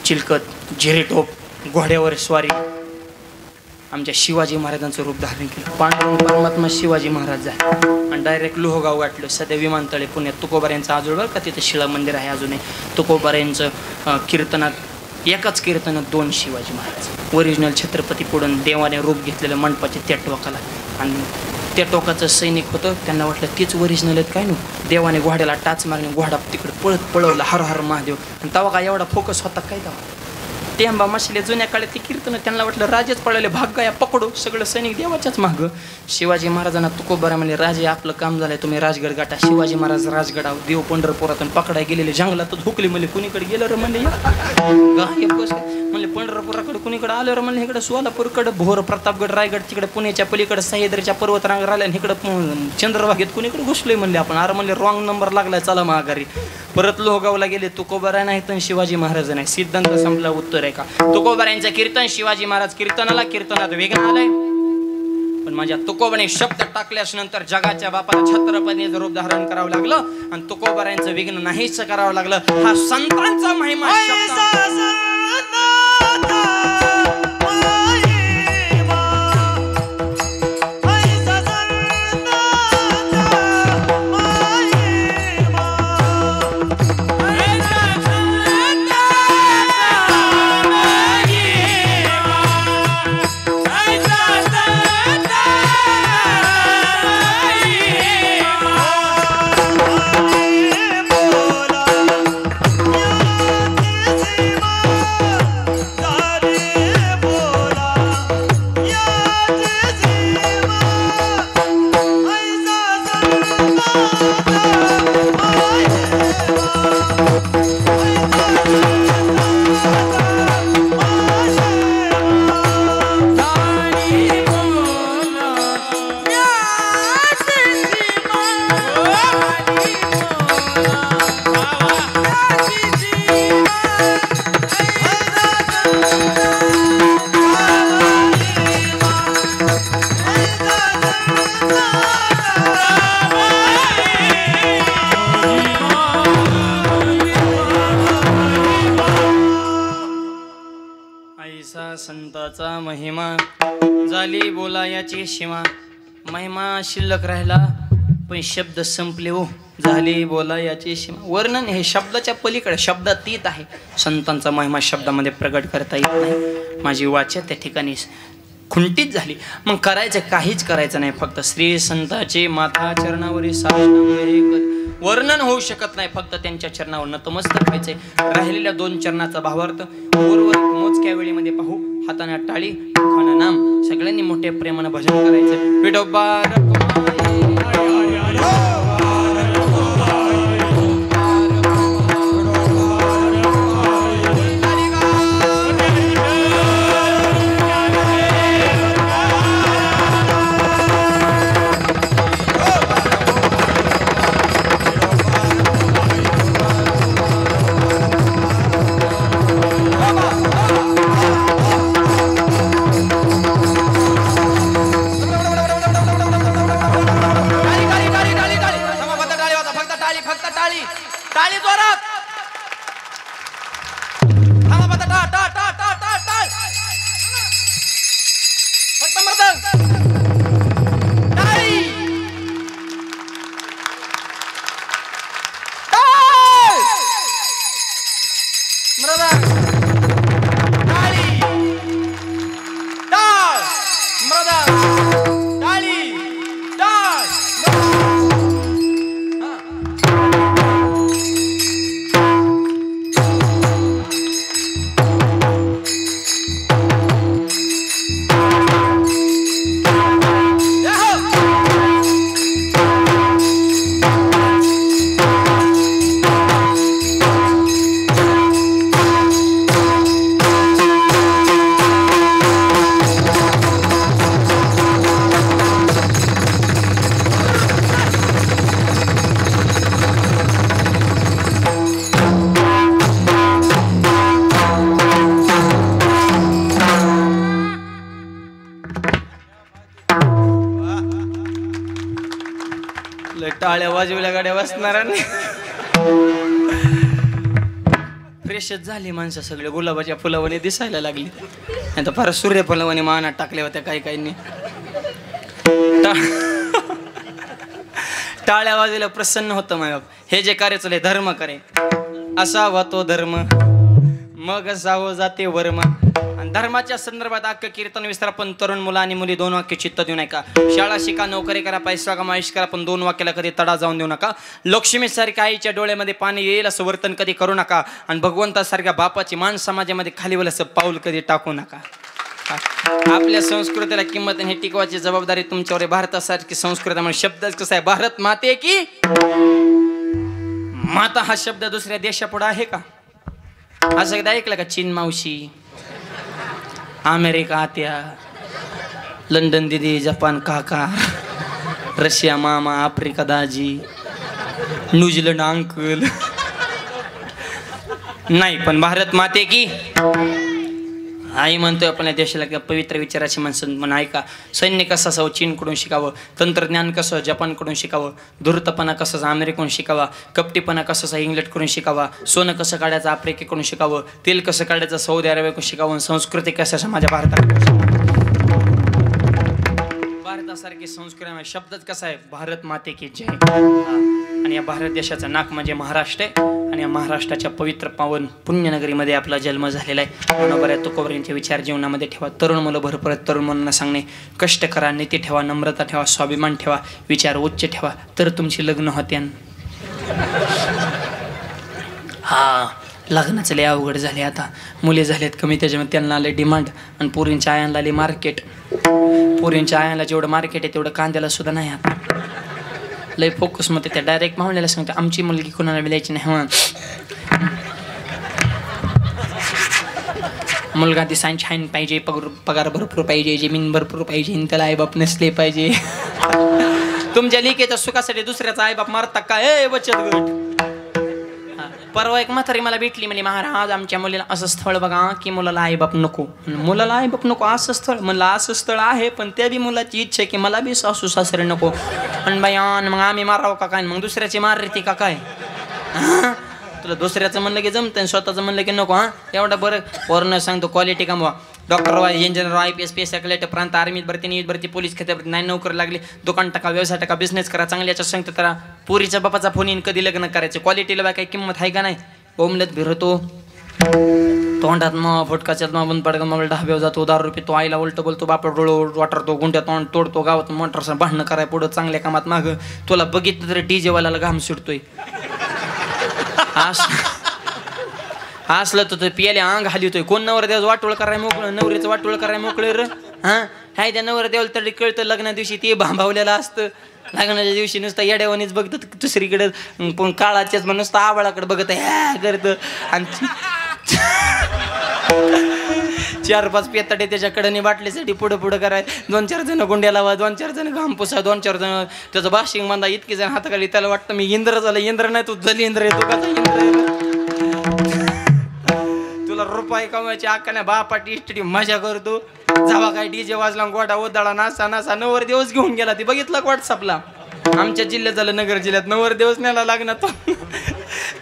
चिलकत झिरे टोप घोड्यावर स्वारी, आमच्या शिवाजी महाराजांचं रूप धारण केलं. पांडुरंग परमात्मा शिवाजी महाराज आहे आणि डायरेक्ट लोहगाव गाठलं. सध्या विमानतळे पुण्यात तुकोबारायांचं आजोळ का तिथं शिळा मंदिर आहे अजूनही. तुकोबारायांचं कीर्तनात एकाच कीर्तनात 2 शिवाजी महाराज ओरिजिनल छत्रपती पुढून देवाने रूप घेतलेलं मंडपाचे त्या टोकाला. आणि त्या टोकाचं सैनिक होतं, त्यांना वाटलं तेच ओरिजिनल आहेत काय नो. देवाने घोड्याला टाच मारणे, घोडा तिकडे पळवला हर हर महादेव. आणि तेव्हा काय एवढा फोकस होता काय तेव्हा. टेंबा मशले जुन्या काळात ते कीर्तन, त्यांना वाटलं राजेच पळाले, भाग गाया पकडू, सगळं सैनिक देवाच्याच मागं. शिवाजी महाराजांना तुकोबारा म्हणले, राजे आपलं काम झालंय, तुम्ही राजगड गाठा. शिवाजी महाराज राजगडावर देव पंढरपुरातून पकडाय गेलेले जंगलातच हुकले. म्हणले कुणीकडे गेलं रे म्हणले, म्हणले पंढरपुराकडे कुणीकडे आलं रे म्हणले, इकडे सोलापूरकडे भोर, प्रतापगड, रायगड, तिकडे पुण्याच्या पलीकडे सह्याद्रीच्या पर्वतरांग राहिल्या, इकडं चंद्रभागेत कुणीकडे घुसलोय म्हणले आपण. अरे म्हणले रॉंग नंबर लागलाय, चला माघारी. परत लोहगावला गेले. तुकोबारा नाही तर शिवाजी महाराज नाही, सिद्धांत संपला. उत्तर आहे का तुकोबारायांचं कीर्तन, शिवाजी महाराज कीर्तनात वेगळं आलंय. पण माझ्या तुकोबाने शब्द टाकल्यास नंतर जगाच्या बापाला छत्रपतीचं रूप धारण करावं लागलं आणि तुकोबारायांचं विघ्न नाहीच करावं लागलं. हा संतांचा महिमा संताचा महिमा झाली बोला याची सीमा महिमा शिल्लक राहिला पण शब्द संपले हो झाली बोला याची सीमा वर्णन हे शब्दाच्या पलीकडे शब्दातीत आहे संतांचा महिमा शब्दामध्ये प्रगट करता येत नाही माझी वाचा त्या ठिकाणी खुंटीत झाली मग करायचं काहीच करायचं नाही फक्त श्री संताचे माथा चरणावरील साष्टांग वर्णन होऊ शकत नाही फक्त त्यांच्या चरणावर नतमस्तक व्हायचे राहिलेल्या 2 चरणाचा भावार्थ उर्वरित मोजक्या वेळेमध्ये पाहू हाताने टाळी खाना नाम सगळ्यांनी मोठ्या प्रेमानं भजन करायचं विठोबा टाळ्या वाजवल्या गाड्या वाजणारांनी फ्रेशच झाली माणसं सगळे गुलाबाच्या फुलावाने दिसायला लागली नाही तर फार सूर्यफुलावाने मानात टाकल्या होत्या काही काहींनी टाळ्या वाजवल्या प्रसन्न होतं मायबाप हे जे कार्य चालले धर्म करे असावा तो धर्म मग असावं जाते वर्म आणि धर्माच्या संदर्भात अख्खं कीर्तन विस्तार पण तरुण मुलं आणि मुली 2 वाक्य चित्त देऊ नका शाळा शिका नोकरी करा पैसा कमा आयुष्य करा पण 2 वाक्याला कधी तडा जाऊन देऊ नका लक्ष्मीसारख्या आईच्या डोळ्यामध्ये पाणी येईल असं वर्तन कधी करू नका आणि भगवंतासारख्या बापाची मान समाजामध्ये खालीवर असं पाऊल कधी टाकू नका आपल्या संस्कृतीला किंमत हे टिकवायची जबाबदारी तुमच्यावर भारतासारखी संस्कृती शब्दच कसा आहे भारत माते की माता हा शब्द दुसऱ्या देशापुढे आहे का असं एकदा ऐकलं का चीन मावशी अमेरिका आत्या लंडन दिदी जपान काका रशिया मामा आफ्रिका दाजी न्यूझीलंड अंकल नाही पण भारत माते की आई म्हणतोय आपल्या देशाला पवित्र विचाराची माणसं म्हणून ऐका सैन्य कसं असावं चीनकडून शिकावं तंत्रज्ञान कसं जपानकडून शिकावं धूर्तपणा कसं अमेरिकेकडून शिकावा कपटीपणा कसं इंग्लंडकडून शिकावा सोनं कसं काढायचं आफ्रिकेकडून शिकावं तेल कसं काढायचं सौदी अरेबियाकडून शिकावं संस्कृती कसं माझ्या भारतासारखी संस्कृती शब्दच कसा आहे भारत माते की जय आणि या भारत देशाचा नाक म्हणजे महाराष्ट्र आहे आणि या महाराष्ट्राच्या पवित्र पावन पुण्यनगरीमध्ये आपला जन्म झालेला आहे मनोबऱ्या तुकोबऱ्यांचे विचार जीवनामध्ये ठेवा तरुण मुलं भरपूर तरुण मुलांना सांगणे कष्ट करा नीती ठेवा नम्रता ठेवा स्वाभिमान ठेवा विचार उच्च ठेवा तर तुमची लग्न होते हा लग्नाचं लय अवघड झाले आता मुली झालेत कमी त्याच्यामध्ये त्यांना आले डिमांड आणि पोरींच्या आयांना आले मार्केट पोरींच्या आयांना जेवढं मार्केट आहे तेवढं कांद्याला सुद्धा नाही आता लय फोकस मध्ये त्या डायरेक्ट मावल्याला सांगतो आमची मुलगी कोणाला मिळायची नाही मुलगा ती सायन्स छान पाहिजे पगार भरपूर पाहिजे जमीन भरपूर पाहिजे त्याला आईबाप नसले पाहिजे तुमच्या लिकेच्या सुखासाठी दुसऱ्याचा आईबाप मारता काय बचत गट परवा एक म्हातारी मला भेटली म्हणजे महाराज आमच्या मुलीला असं स्थळ बघा की मुलाला आईबाप नको मुलाला आईबाप नको असं स्थळ म्हणलं असं स्थळ आहे पण त्या बी मुलाची इच्छा आहे की मला बी सासू सासरे नको आणि बायान मग आम्ही मारावं का काय मग दुसऱ्याची मार रे का काय तुला दुसऱ्याचं म्हणलं की जमतं स्वतःचं म्हणलं की नको हा एवढं बरं पोरनं सांगतो क्वालिटी कमवा doctor engineer IPS PSI collector प्रांत आर्मीत भरती नीट भरती पोलीस खात्यात नाही नोकरी लागली दुकान टाका व्यवसाय टाका बिझनेस करा चांगल्याच्या सांगतो तर पुरीच्या बापाचा फोन येईन कधी लग्न करायचं क्वालिटीला बाय काही किंमत आहे का नाही ओमलत भिरतो तोंडात मग फुटकाच्यात मग बंद पडका मग ढाब्यावर जातो ₹10 तो आईला उलट बोलतो बापा डोळं वाटरतो गुंड्या तोंड तोडतो गावात मोटर भांडणं कराय पुढं चांगल्या कामात माग तुला बघितलं तर DJ वाल्याला घाम सुटतोय असलं तर पियाले अंग हालितोय कोण नवरदेवाचं वाटोळ कराय मोकळं नवरीचं वाटोळ कराय मोकळं र हां हाय त्या नवरदेवाला तरी कळतं लग्ना दिवशी ते भांबावलेलं असतं लग्नाच्या दिवशी नुसतं येड्यावानीच बघतं दुसरीकडे पण काळाच्याच मग नुसतं आबाळाकडे बघत ह्या करतं आणि 4-5 पेताडे त्याच्याकडे बाटलीसाठी पुढं कराय 2-4 जण गुंड्या लावा 2-4 जण घाम पुसा 2-4 जण त्याचं बाशिंग बांधा इतके जण हाताखाली त्याला वाटतं मी इंद्र झालं इंद्र नाही तू जलींद्र येतो का इंद्र तुला रुपये कमवायची अक्काने बापाटी इष्टी मजा करतो जावा काय DJ वाजला गोडा ओदाळा नासा नवर दिवस घेऊन गेला ती बघितलं व्हॉट्सअपला आमच्या जिल्ह्यात झालं नगर जिल्ह्यात नवर दिवस न्यायला लागणार तो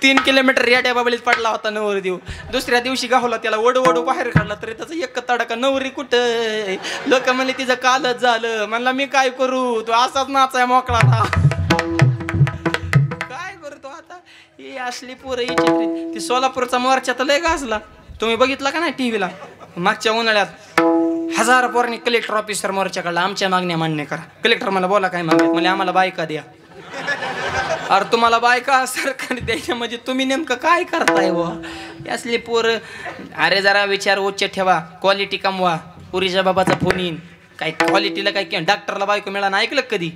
3 किलोमीटर याड्या बाबळीत पडला होता नवरदेव दुसऱ्या दिवशी गावला त्याला ओढू बाहेर काढला तरी त्याचा एक तडका नवरी कुठं लोक म्हणले तिचं कालच झालं म्हणला मी काय करू तो असाच नाचाय मोकळा काय करतो आता ही असली पोरं ही चित्रित ती सोलापूरचा मोर्चा तर लय गाजला तुम्ही बघितला का नाही टीव्हीला मागच्या उन्हाळ्यात 1000 पोरांनी कलेक्टर ऑफिसर मोर्चा काढला आमच्या मागण्या मान्य करा कलेक्टर मला बोला काय मागण्यात म्हणजे आम्हाला बायका द्या अरे तुम्हाला बायका सरकार द्यायच्या म्हणजे तुम्ही नेमकं काय करताय व असले पोर अरे जरा विचार उच्च ठेवा क्वालिटी कमवा पुरीच्या बाबाचा फोन येईन काय क्वालिटीला काय डॉक्टरला बायको मिळाला ऐकलं कधी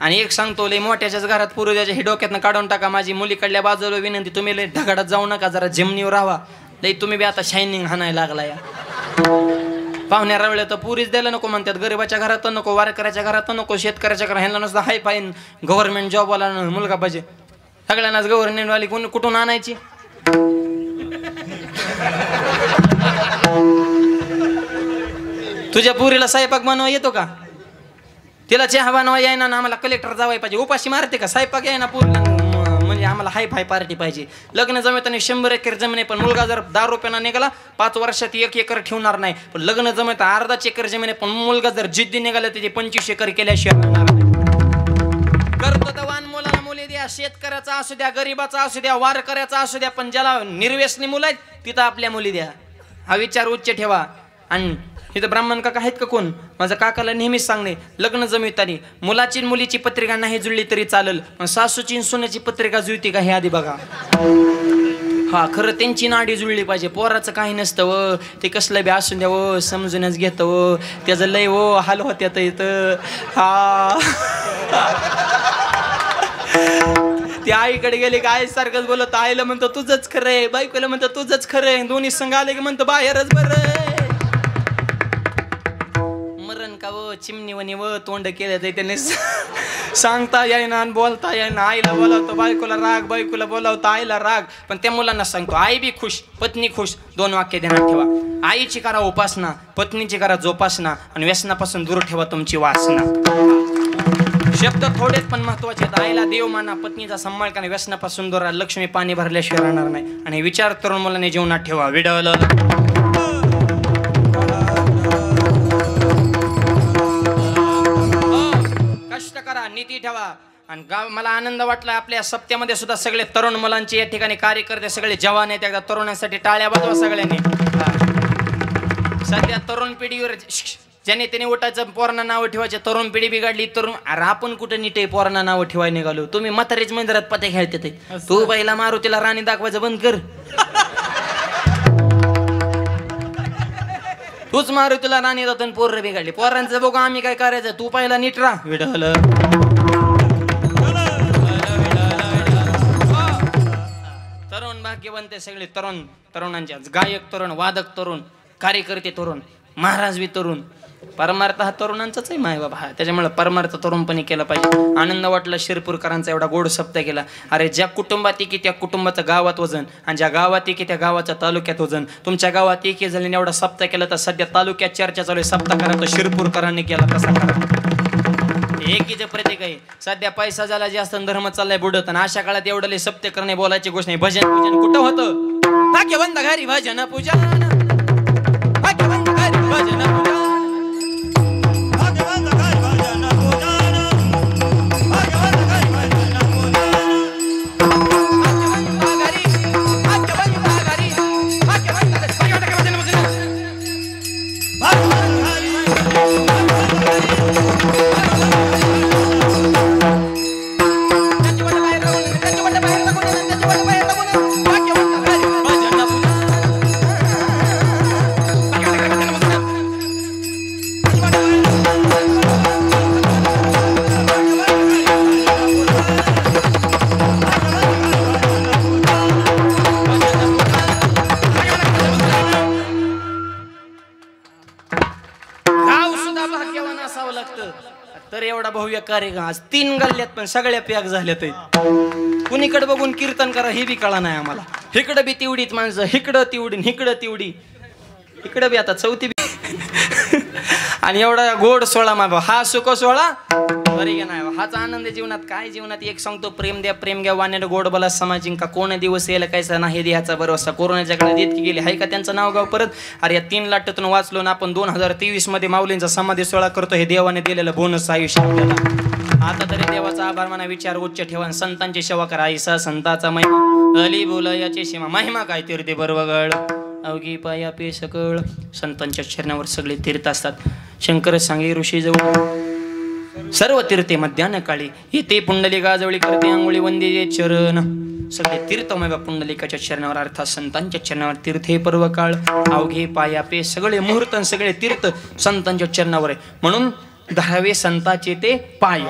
आणि एक सांगतो लय मोठ्याच्याच घरात पुरुषाच्या हे डोक्यातनं काढून टाका माझी मुलीकडल्या बाजूला विनंती तुम्ही लय ढगाडात जाऊ नका जरा जमिनीवर राहा लय तुम्ही बी आता शायनिंग हाणायला लागला या पाहुण्या रावल्या तर पुरीच द्यायला नको म्हणतात गरीबाच्या घरात तर नको वारकऱ्याच्या घरात तर नको शेतकऱ्याच्या घरात ह्यांना नुसतं हाय फाईन गव्हर्नमेंट जॉबवाला मुलगा पाहिजे सगळ्यांनाच गव्हर्नमेंटवाली कोण कुठून आणायची तुझ्या पुरीला स्वयंपाक बनवा येतो का तिला चहा बनवा यायना ना आम्हाला कलेक्टर जावाय पाहिजे उपाशी मारते का स्वयंपाक यायना पुरीला म्हणजे आम्हाला हाय फाय पार्टी पाहिजे लग्न जमताना 100 एकर जमीन आहे पण मुलगा जर ₹10 निघाला 5 वर्षात 1 एकर ठेवणार नाही पण लग्न जमत अर्धा एकर जमीन आहे पण मुलगा जर जिद्दी निघाला त्याचे 25 एकर केल्याशिवाय करतो तर वान मुलाला मुली द्या शेतकऱ्याचा असू द्या गरीबाचा असू द्या वारकऱ्याचा असू द्या पण ज्याला निर्व्यसनी मुलं आहेत तिथं आपल्या मुली द्या हा विचार उच्च ठेवा आणि इथं ब्राह्मण काका आहेत का कोण माझ्या काकाला नेहमीच सांगणे लग्न जमवितानी मुलाची मुलीची पत्रिका नाही जुळली तरी चालेल पण सासूची सोन्याची पत्रिका जुळती का हे आधी बघा हा खरं त्यांची नाडी जुळली पाहिजे पोराचं काही नसतं व ते कसलं बी असून द्या व समजूनच घेतं व त्याचं लय व हाल होत्यात इथं हा ते आईकडे गेले की आई सारखंच बोलत आईला म्हणतो तुझंच खरंय बायकोला म्हणतो तुझंच खरंय दोन्ही संघ आले की म्हणतो बाहेरच बरं का व चिमणीवणी व तोंड केलं ते त्याने सांगता येईना आणि बोलता येईना आईला बोलावतो बायकोला राग बायकोला बोलावतो आईला राग पण त्या मुलांना सांगतो आई बी खुश पत्नी खुश 2 वाक्य ध्यानात ठेवा आईची करा उपासना पत्नीची करा जोपासना आणि व्यसनापासून दूर ठेवा तुमची वासना शब्द थोडेच पण महत्वाचे आहेत आईला देव माना पत्नीचा सांभाळ करा व्यसनापासून दूर लक्ष्मी पाणी भरल्याशिवाय राहणार नाही आणि विचार तरुण मुलांनी जीवनात ठेवा विडवलं नीती ठेवा आणि गाव मला आनंद वाटला आपल्या सप्त्यामध्ये सुद्धा सगळे तरुण मुलांचे या ठिकाणी कार्यकर्ते सगळे जवान आहेत एकदा तरुणांसाठी टाळ्या वाजवा सगळ्यांनी सध्या तरुण पिढीवर ज्याने त्याने उठायचं पोरांना नावं ठेवायचे तरुण पिढी बिघडली तरुण अरे आपण कुठं नीट आहे पोरांना नावं ठेवायला निघालो तुम्ही म्हातारीच मंदिरात पते खेळते तू बाईला मारुतीला राणी दाखवायचं बंद कर तूच मारुतीला राणी जातो पोरं बिघडली पोरांचं बघू आम्ही काय करायचं तू पहिला नीट राहा विडवलं तरुण भाग्यवंत सगळे तरुणांच्या गायक तरुण वादक तरुण कार्यकर्ते तरुण महाराज बी तरुण परमार्थ हा तरुणांचाच आहे माय बाबा त्याच्यामुळे परमार्थ तरुणपणे केला पाहिजे आनंद वाटला शिरपूरकरांचा एवढा गोड सप्ताह केला अरे ज्या कुटुंबात की त्या कुटुंबाचं गावात वजन आणि ज्या गावात की त्या गावाच्या तालुक्यात वजन तुमच्या गावात एक झाल्याने एवढा सप्ताह केला तर सध्या तालुक्यात चर्चा चालू आहे सप्ताह करा तर शिरपूरकरांनी केला कसा करा एकीचं प्रतीक आहे सध्या पैसा झाला जास्त धर्म चाललाय बुडत आणि अशा काळात एवढं सप्ताह करणे बोलायची गोष्ट नाही भजन पूजन कुठं होतं भाग्यवंत घरी भजन पूजन भाग्यवंत घरी तर एवढा भव्य कार्यक्रम आज 3 गल्ल्यात पण सगळ्या पॅक झाल्यात. कुणीकडे बघून कीर्तन करा हे बी कळा नाही आम्हाला. इकडं बी तेवढीच माणसं, इकडं तेवढी, इकडं तेवढी, इकडं बी आता चौथी बी आणि एवढा गोड सोळा मागवा. हा सुख सोळा बरी गे नाही हाच आनंद जीवनात. काय जीवनात एक सांगतो, प्रेम द्या प्रेम घ्या वाण्यानं गोड बोला समाजिंग का कोण दिवस यायला कायचा नाही द्यायचा भरोसा. कोरोनाच्या काळात इतकी गेली हाय का त्यांचं नाव गाव परत. अरे या 3 लाटातून वाचलो ना आपण 2023 मध्ये माऊलींचा समाधी सोहळा करतो. हे देवाने दिलेलं बोनस आयुष्य आपल्याला. आता तरी देवाचा आभार म्हणा, विचार उच्च ठेवा, संतांची सेवा करा. ऐसा संताचा महिमा अली बोला याची सीमा. महिमा काय तीर्थे बरवगळ अवघी पाया पे सकळ. संतांच्या चरणावर सगळे तीर्थ असतात. शंकर सांगे ऋषी जवळ सर्व तीर्थे मध्यान्ह काळी येते पुंडलिकाजवळी करते आंघोळी वंदे चरण. सगळे तीर्थमय पुंडलिकाच्या चरणावर अर्थात संतांच्या चरणावर तीर्थे पर्व काळ अवघे पाया पे सगळे मुहूर्त सगळे तीर्थ संतांच्या चरणावर आहे. म्हणून 10वे संताचे ते पाय.